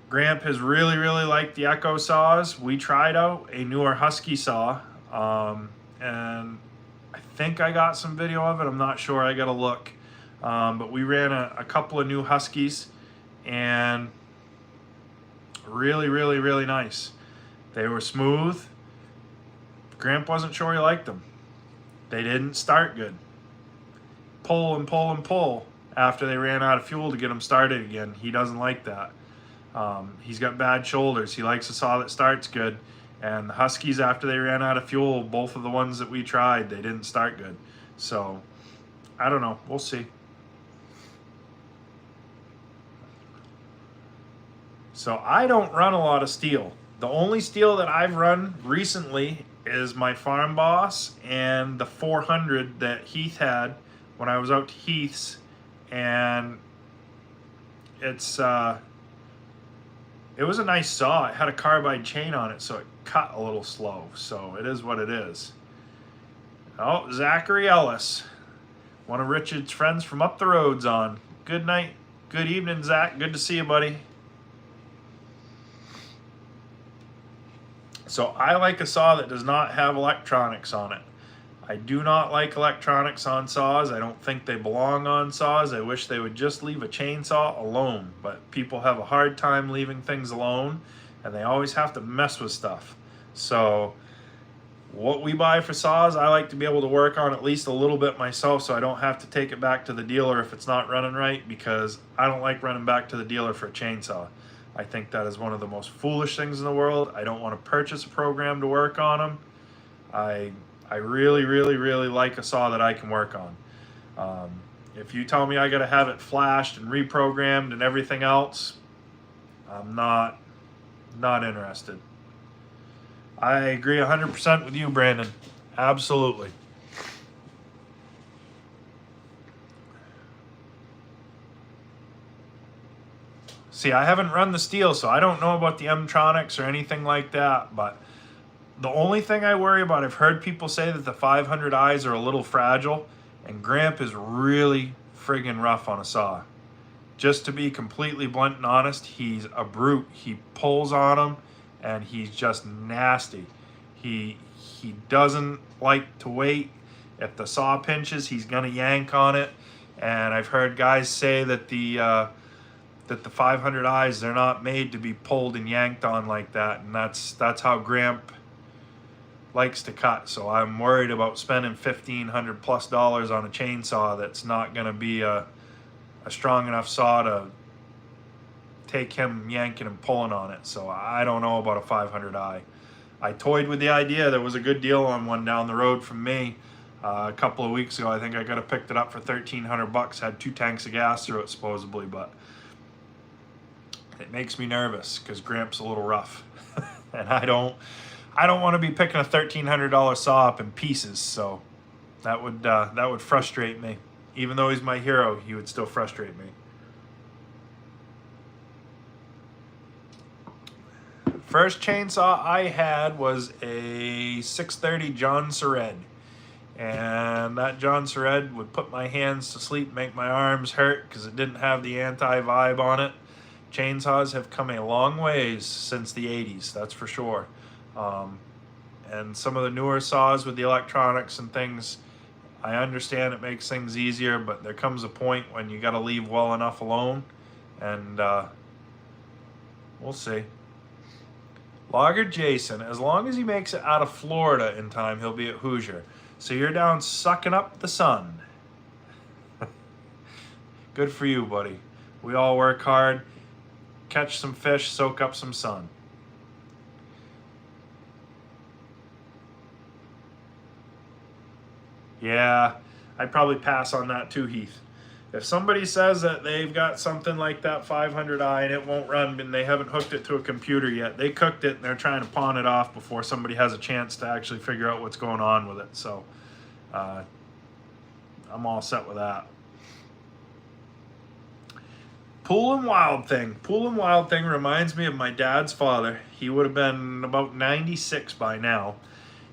Gramp has really liked the Echo saws. We tried out a newer Husky saw, and I think I got some video of it. I'm not sure. I got to look. But we ran a couple of new Huskies, and really nice. They were smooth. Gramp wasn't sure he liked them. They didn't start good. Pull and pull and pull after they ran out of fuel to get them started again. He doesn't like that. He's got bad shoulders. He likes a saw that starts good. And the Huskies, after they ran out of fuel, both of the ones that we tried, they didn't start good. So, I don't know. We'll see. So, I don't run a lot of steel. The only steel that I've run recently is my Farm Boss and the 400 that Heath had when I was out to Heath's. And it's... it was a nice saw. It had a carbide chain on it, so it cut a little slow. So it is what it is. Oh, Zachary Ellis, one of Richard's friends from up the road's on. Good night. Good evening, Zach. Good to see you, buddy. So I like a saw that does not have electronics on it. I do not like electronics on saws. I don't think they belong on saws. I wish they would just leave a chainsaw alone. But people have a hard time leaving things alone, and they always have to mess with stuff. So what we buy for saws, I like to be able to work on at least a little bit myself, so I don't have to take it back to the dealer if it's not running right, because I don't like running back to the dealer for a chainsaw. I think that is one of the most foolish things in the world. I don't want to purchase a program to work on them. I really like a saw that I can work on. If you tell me I got to have it flashed and reprogrammed and everything else, I'm not interested. I agree 100% with you, Brandon. Absolutely. See, I haven't run the steel, so I don't know about the M-Tronics or anything like that, but the only thing I worry about, I've heard people say that the 500Is are a little fragile, and Gramp is really friggin' rough on a saw. Just to be completely blunt and honest, he's a brute. He pulls on them, and he's just nasty. He doesn't like to wait. If the saw pinches, he's gonna yank on it. And I've heard guys say that the 500Is, they're not made to be pulled and yanked on like that, and that's how Gramp likes to cut. So I'm worried about spending $1,500+ on a chainsaw that's not going to be a strong enough saw to take him yanking and pulling on it. So I don't know about a 500i. I toyed with the idea. There was a good deal on one down the road from me a couple of weeks ago. I think I could have picked it up for $1,300. Had 2 tanks of gas through it supposedly, but it makes me nervous because Gramp's a little rough, and I don't want to be picking a $1,300 saw up in pieces. So that would frustrate me. Even though he's my hero, he would still frustrate me. First chainsaw I had was a 630 John Sered. And that John Sered would put my hands to sleep, make my arms hurt because it didn't have the anti-vibe on it. Chainsaws have come a long ways since the 80s, that's for sure. And some of the newer saws with the electronics and things, I understand it makes things easier, but there comes a point when you got to leave well enough alone, and we'll see. Logger Jason, as long as he makes it out of Florida in time, he'll be at Hoosier. So you're down sucking up the sun. Good for you, buddy. We all work hard, catch some fish, soak up some sun. Yeah, I'd probably pass on that too, Heath. If somebody says that they've got something like that 500i and it won't run and they haven't hooked it to a computer yet, they cooked it and they're trying to pawn it off before somebody has a chance to actually figure out what's going on with it. So I'm all set with that. Pool and Wild Thing. Pool and Wild Thing reminds me of my dad's father. He would have been about 96 by now.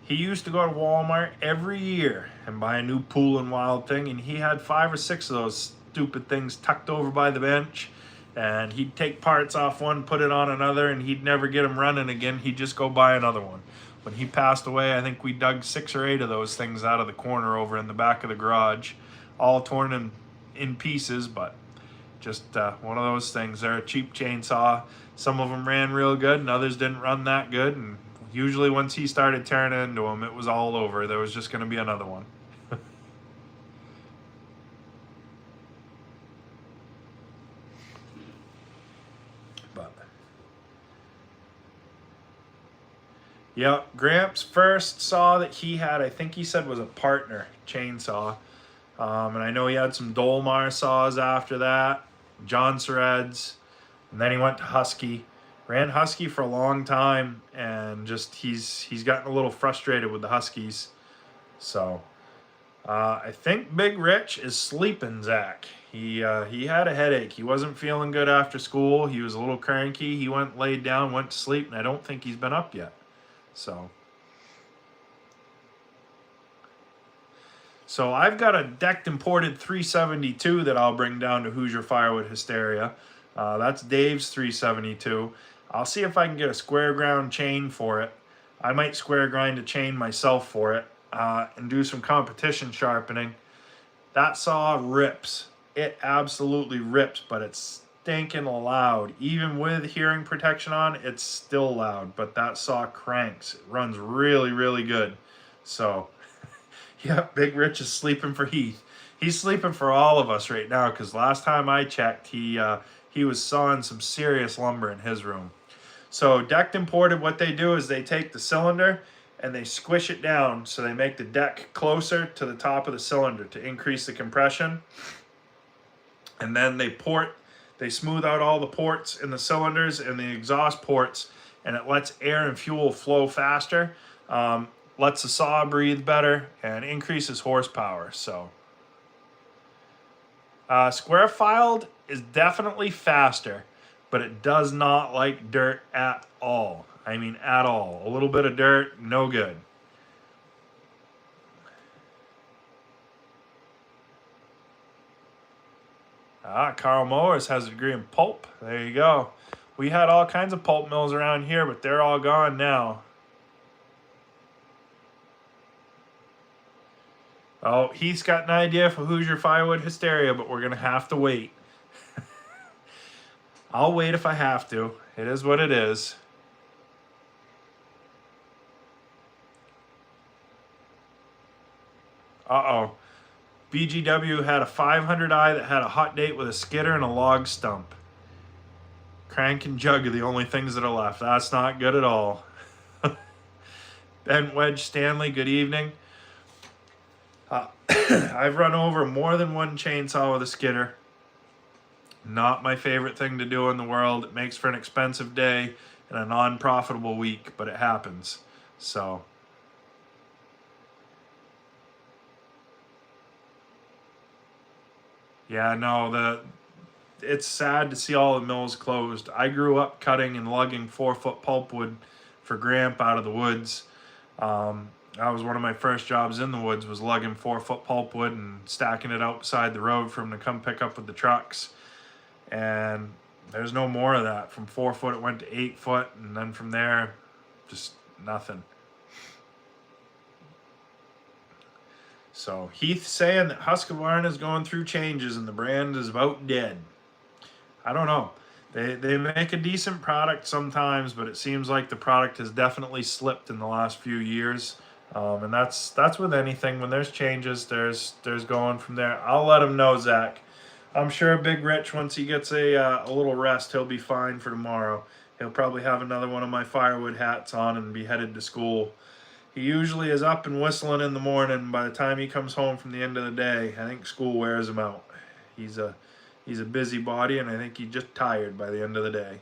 He used to go to Walmart every year and buy a new Pool and Wild Thing, and he had 5 or 6 of those stupid things tucked over by the bench, and he'd take parts off one, put it on another, and he'd never get them running again. He'd just go buy another one. When he passed away, I think we dug 6 or 8 of those things out of the corner over in the back of the garage, all torn in pieces, but just one of those things. They're a cheap chainsaw. Some of them ran real good and others didn't run that good, and usually once he started tearing into them, it was all over. There was just going to be another one. But yeah, Gramps first saw that he had, I think he said was a partner chainsaw. And I know he had some Dolmar saws after that, John Sureds, and then he went to Husky. Ran Husky for a long time, and just he's gotten a little frustrated with the Huskies. So I think Big Rich is sleeping, Zach. He had a headache. He wasn't feeling good after school. He was a little cranky. He went laid down, went to sleep, and I don't think he's been up yet. So I've got a decked imported 372 that I'll bring down to Hoosier Firewood Hysteria. That's Dave's 372. I'll see if I can get a square ground chain for it. I might square grind a chain myself for it and do some competition sharpening. That saw rips. It absolutely rips, but it's stinking loud. Even with hearing protection on, it's still loud, but that saw cranks. It runs really, really good. So, yeah, Big Rich is sleeping for Heath. He's sleeping for all of us right now, because last time I checked, he was sawing some serious lumber in his room. So decked imported, what they do is they take the cylinder and they squish it down so they make the deck closer to the top of the cylinder to increase the compression. And then they smooth out all the ports in the cylinders and the exhaust ports, and it lets air and fuel flow faster, lets the saw breathe better, and increases horsepower. So square filed is definitely faster, but it does not like dirt at all. I mean, at all. A little bit of dirt, no good. Carl Mowers has a degree in pulp. There you go. We had all kinds of pulp mills around here, but they're all gone now. Oh, Heath's got an idea for Hoosier Firewood Hysteria, but we're going to have to wait. I'll wait if I have to. It is what it is. Uh-oh. BGW had a 500i that had a hot date with a skidder and a log stump. Crank and jug are the only things that are left. That's not good at all. Ben Wedge Stanley, good evening. I've run over more than one chainsaw with a skidder. Not my favorite thing to do in the world. It makes for an expensive day and a non-profitable week, but it happens. So yeah, no, it's sad to see all the mills closed. I grew up cutting and lugging 4-foot pulpwood for Gramp out of the woods. That was one of my first jobs in the woods, was lugging 4-foot pulpwood and stacking it out beside the road for him to come pick up with the trucks. And there's no more of that. From 4 foot it went to 8 foot, and then from there, just nothing. So Heath saying that Husqvarna is going through changes and the brand is about dead. I don't know. They make a decent product sometimes, but it seems like the product has definitely slipped in the last few years. And that's with anything. When there's changes, there's going from there. I'll let him know, Zach. I'm sure Big Rich, once he gets a little rest, he'll be fine for tomorrow. He'll probably have another one of my Firewood hats on and be headed to school. He usually is up and whistling in the morning. By the time he comes home from the end of the day, I think school wears him out. He's a busybody, and I think he's just tired by the end of the day.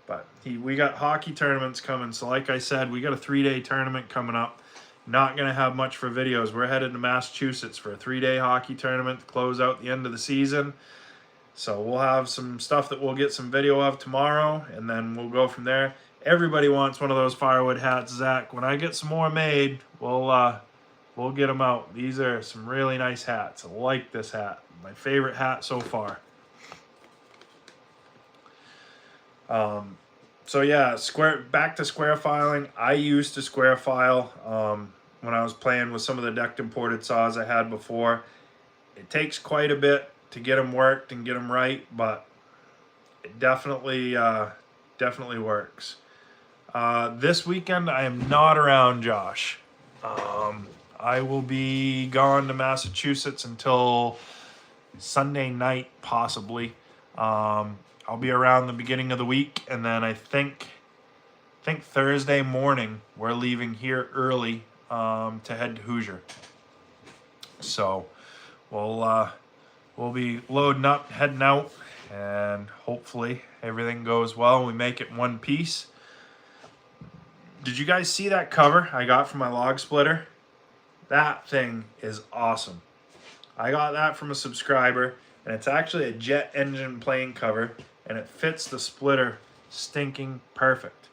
But we got hockey tournaments coming, so like I said, we got a 3-day tournament coming up. Not going to have much for videos. We're headed to Massachusetts for a 3-day hockey tournament to close out the end of the season. So we'll have some stuff that we'll get some video of tomorrow, and then we'll go from there. Everybody wants one of those Firewood hats, Zach. When I get some more made, we'll get them out. These are some really nice hats. I like this hat. My favorite hat so far. So yeah, back to square filing. I used to square file when I was playing with some of the decked imported saws I had before. It takes quite a bit to get them worked and get them right, but it definitely works. This weekend I am not around, Josh. I will be gone to Massachusetts until Sunday night, possibly. I'll be around the beginning of the week, and then I think Thursday morning we're leaving here early to head to Hoosier. So we'll be loading up, heading out, and hopefully everything goes well and we make it in one piece. Did you guys see that cover I got from my log splitter? That thing is awesome. I got that from a subscriber, and it's actually a jet engine plane cover, and it fits the splitter stinking perfect.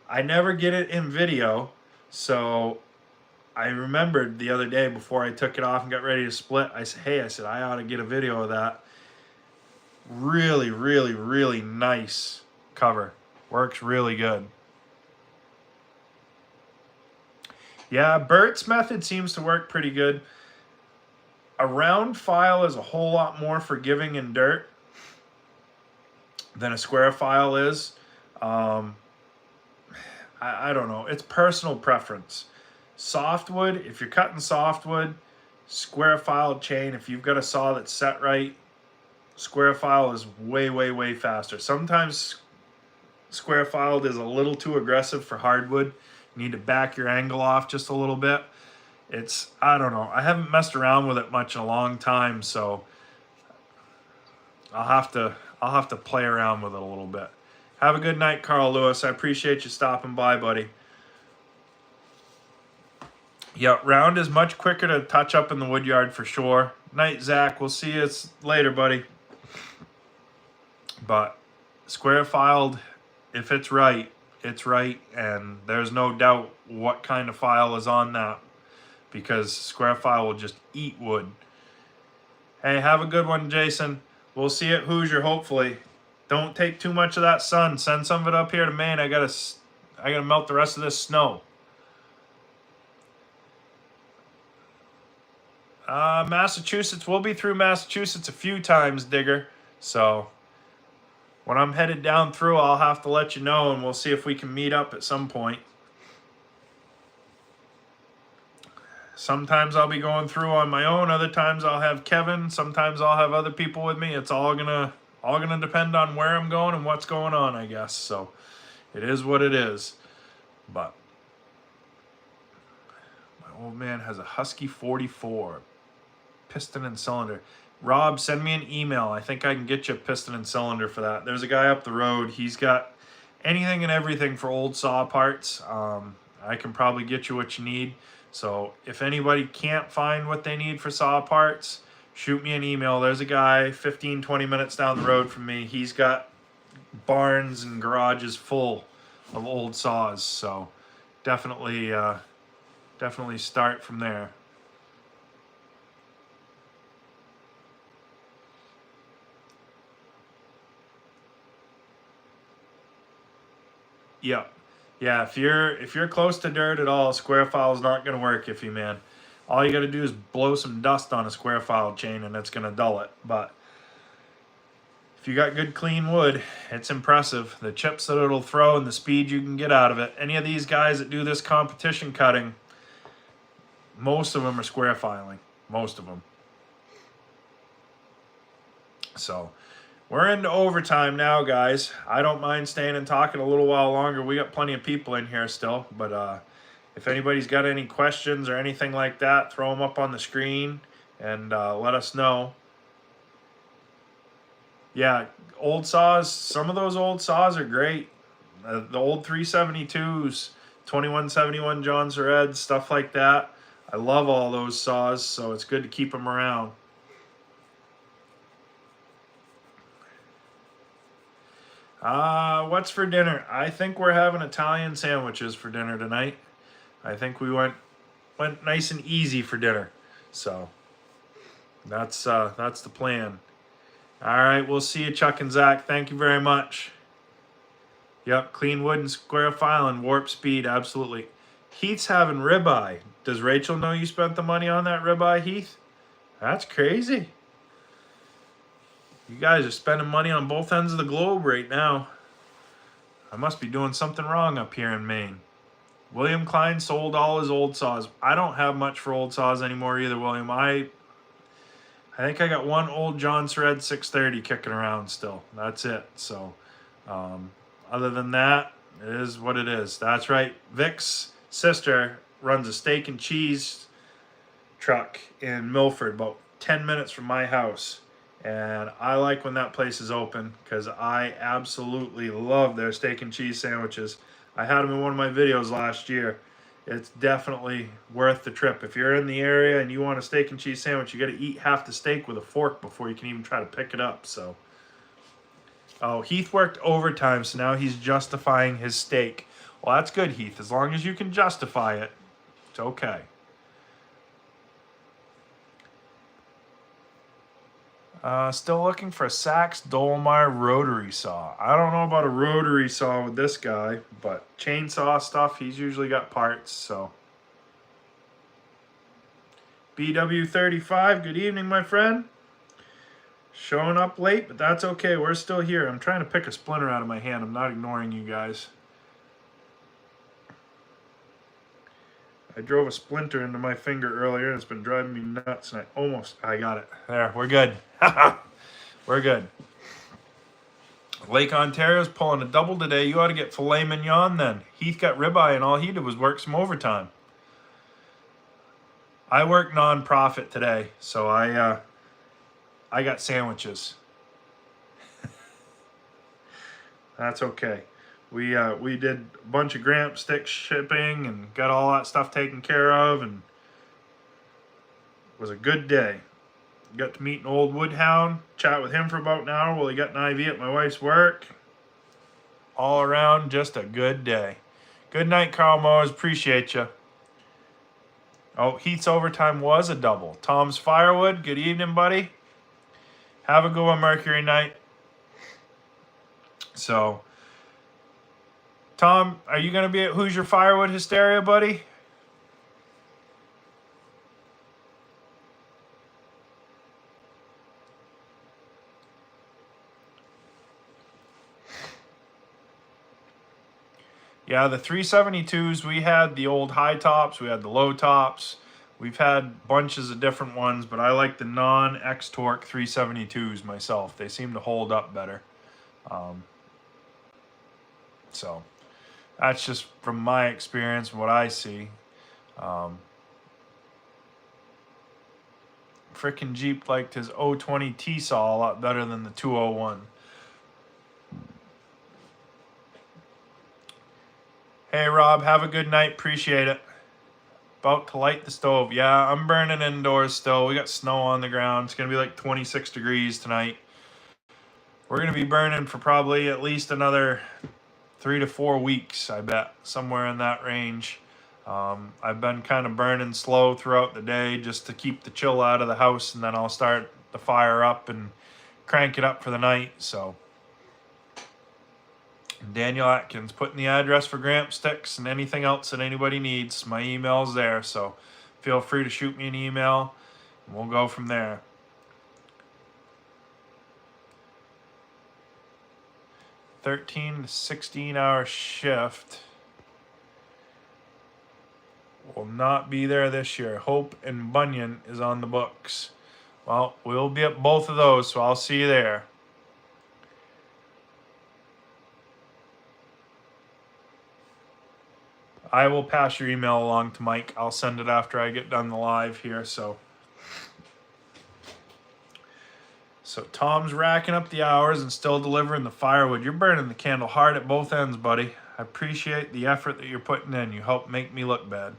I never get it in video, so I remembered the other day before I took it off and got ready to split, I said, I ought to get a video of that. Really, really, really nice cover. Works really good. Yeah, Birch's method seems to work pretty good. A round file is a whole lot more forgiving in dirt than a square file is. I don't know. It's personal preference. Softwood, if you're cutting softwood, square filed chain, if you've got a saw that's set right, square file is way, way, way faster. Sometimes square filed is a little too aggressive for hardwood. You need to back your angle off just a little bit. I don't know. I haven't messed around with it much in a long time, so I'll have to play around with it a little bit. Have a good night, Carl Lewis. I appreciate you stopping by, buddy. Yeah, round is much quicker to touch up in the wood yard for sure. Night, Zach. We'll see you later, buddy. But square filed, if it's right, and there's no doubt what kind of file is on that, because square file will just eat wood. Hey, have a good one, Jason. We'll see you at Hoosier, hopefully. Don't take too much of that sun. Send some of it up here to Maine. I gotta melt the rest of this snow. Massachusetts. We'll be through Massachusetts a few times, Digger. So when I'm headed down through, I'll have to let you know, and we'll see if we can meet up at some point. Sometimes I'll be going through on my own. Other times I'll have Kevin. Sometimes I'll have other people with me. It's all gonna depend on where I'm going and what's going on, I guess. So it is what it is. But my old man has a Husky 44 piston and cylinder. Rob, send me an email. I think I can get you a piston and cylinder for that. There's a guy up the road. He's got anything and everything for old saw parts. I can probably get you what you need. So if anybody can't find what they need for saw parts, shoot me an email. There's a guy 15, 20 minutes down the road from me. He's got barns and garages full of old saws. So definitely start from there. Yep. Yeah, if you're close to dirt at all, square file is not going to work if you, man. All you got to do is blow some dust on a square file chain and it's going to dull it. But if If you got good clean wood, it's impressive. The chips that it'll throw and the speed you can get out of it. Any of these guys that do this competition cutting, most of them are square filing. Most of them. So we're into overtime now, guys. I don't mind staying and talking a little while longer. We got plenty of people in here still. But if anybody's got any questions or anything like that, throw them up on the screen and let us know. Yeah, old saws. Some of those old saws are great. The old 372s, 2171 John Sureds, stuff like that. I love all those saws, so it's good to keep them around. What's for dinner? I think we're having Italian sandwiches for dinner tonight. I think we went nice and easy for dinner. So that's the plan. All right, we'll see you, Chuck and Zach. Thank you very much. Yep, clean wood and square file and warp speed, absolutely. Heath's having ribeye. Does Rachel know you spent the money on that ribeye, Heath? That's crazy. You guys are spending money on both ends of the globe right now. I must be doing something wrong up here in Maine. William Klein sold all his old saws. I don't have much for old saws anymore either, William. I think I got one old John Surred 630 kicking around still. That's it. So, other than that, it is what it is. That's right. Vic's sister runs a steak and cheese truck in Milford, about 10 minutes from my house. And I like when that place is open because I absolutely love their steak and cheese sandwiches. I had them in one of my videos last year. It's definitely worth the trip. If you're in the area and you want a steak and cheese sandwich, you got to eat half the steak with a fork before you can even try to pick it up. So, oh, Heath worked overtime, so now he's justifying his steak. Well, that's good, Heath. As long as you can justify it, it's okay. Still looking for a Sachs Dolmar rotary saw. I don't know about a rotary saw with this guy, but chainsaw stuff, he's usually got parts, so. BW35, good evening, my friend. Showing up late, but that's okay. We're still here. I'm trying to pick a splinter out of my hand. I'm not ignoring you guys. I drove a splinter into my finger earlier and it's been driving me nuts and I got it. There, we're good. We're good. Lake Ontario's pulling a double today. You ought to get filet mignon then. Heath got ribeye and all he did was work some overtime. I work non-profit today, so I got sandwiches. That's okay. We did a bunch of Gramp stick shipping and got all that stuff taken care of, and it was a good day. Got to meet an old woodhound, chat with him for about an hour while he got an IV at my wife's work. All around, just a good day. Good night, Carl Mowers. Appreciate you. Oh, Heath's overtime was a double. Tom's Firewood, good evening, buddy. Have a good one, Mercury Night. So, Tom, are you going to be at Who's Your Firewood Hysteria, buddy? Yeah, the 372s, we had the old high tops, we had the low tops. We've had bunches of different ones, but I like the non-X-Torque 372s myself. They seem to hold up better. So that's just from my experience and what I see. Frickin' Jeep liked his 020 T-Saw a lot better than the 201. Hey Rob, have a good night. Appreciate it. About to light the stove. Yeah, I'm burning indoors still. We got snow on the ground. It's going to be like 26 degrees tonight. We're going to be burning for probably at least another 3 to 4 weeks, I bet. Somewhere in that range. I've been kind of burning slow throughout the day just to keep the chill out of the house, and then I'll start the fire up and crank it up for the night. So Daniel Atkins putting the address for Gramp sticks and anything else that anybody needs. My email's there, so feel free to shoot me an email and we'll go from there. 13 to 16 hour shift will not be there this year. Hope and Bunyan is on the books. Well, we'll be at both of those, so I'll see you there. I will pass your email along to Mike. I'll send it after I get done the live here. So Tom's racking up the hours and still delivering the firewood. You're burning the candle hard at both ends, buddy. I appreciate the effort that you're putting in. You help make me look bad.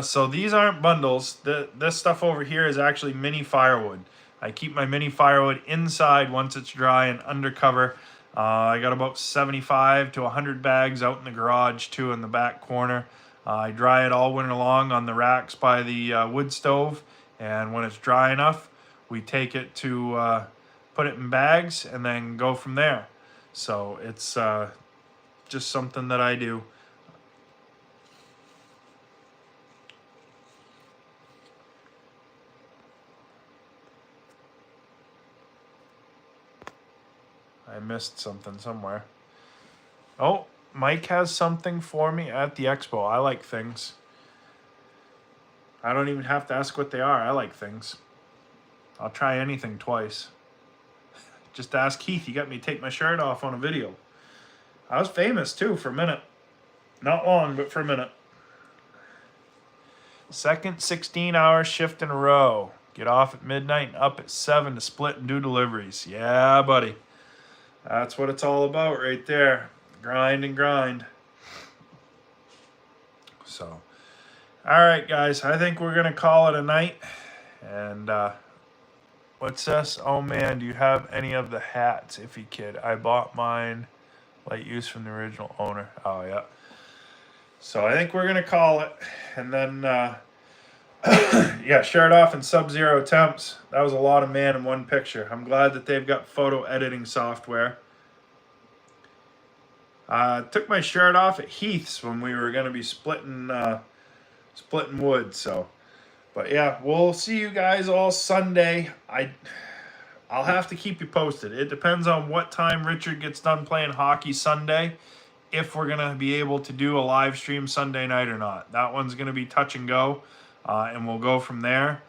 So these aren't bundles. This stuff over here is actually mini firewood. I keep my mini firewood inside once it's dry and undercover. I got about 75 to 100 bags out in the garage too in the back corner. I dry it all winter long on the racks by the wood stove, and when it's dry enough, we take it to put it in bags and then go from there. So it's just something that I do. I missed something somewhere. Oh, Mike has something for me at the expo. I like things. I don't even have to ask what they are. I like things. I'll try anything twice. Just ask Keith. He got me to take my shirt off on a video. I was famous too for a minute. Not long, but for a minute. Second 16-hour shift in a row. Get off at midnight and up at 7 to split and do deliveries. Yeah, buddy. That's what it's all about right there. Grind and grind. So, all right, guys. I think we're going to call it a night. And what's this? Oh, man. Do you have any of the hats, Iffy Kid? I bought mine. Light use from the original owner. Oh, yeah. So, I think we're going to call it. And then, yeah, shirt off and sub-zero temps. That was a lot of man in one picture. I'm glad that they've got photo editing software. Took my shirt off at Heath's when we were going to be splitting wood. So, but yeah, we'll see you guys all Sunday. I'll have to keep you posted. It depends on what time Richard gets done playing hockey Sunday, if we're going to be able to do a live stream Sunday night or not. That one's going to be touch and go, and we'll go from there.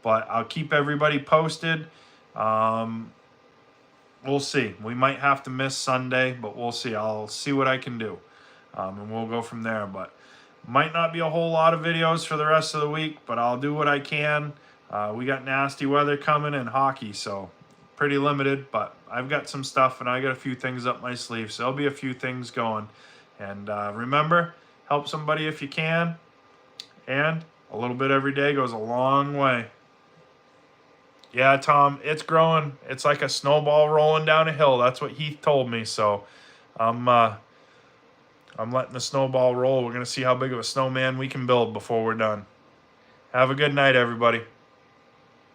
But I'll keep everybody posted. We'll see. We might have to miss Sunday, but we'll see. I'll see what I can do, and we'll go from there. But might not be a whole lot of videos for the rest of the week, but I'll do what I can. We got nasty weather coming and hockey, so pretty limited. But I've got some stuff, and I got a few things up my sleeve, so there'll be a few things going. And remember, help somebody if you can, and a little bit every day goes a long way. Yeah, Tom, it's growing. It's like a snowball rolling down a hill. That's what Heath told me. So I'm letting the snowball roll. We're going to see how big of a snowman we can build before we're done. Have a good night, everybody.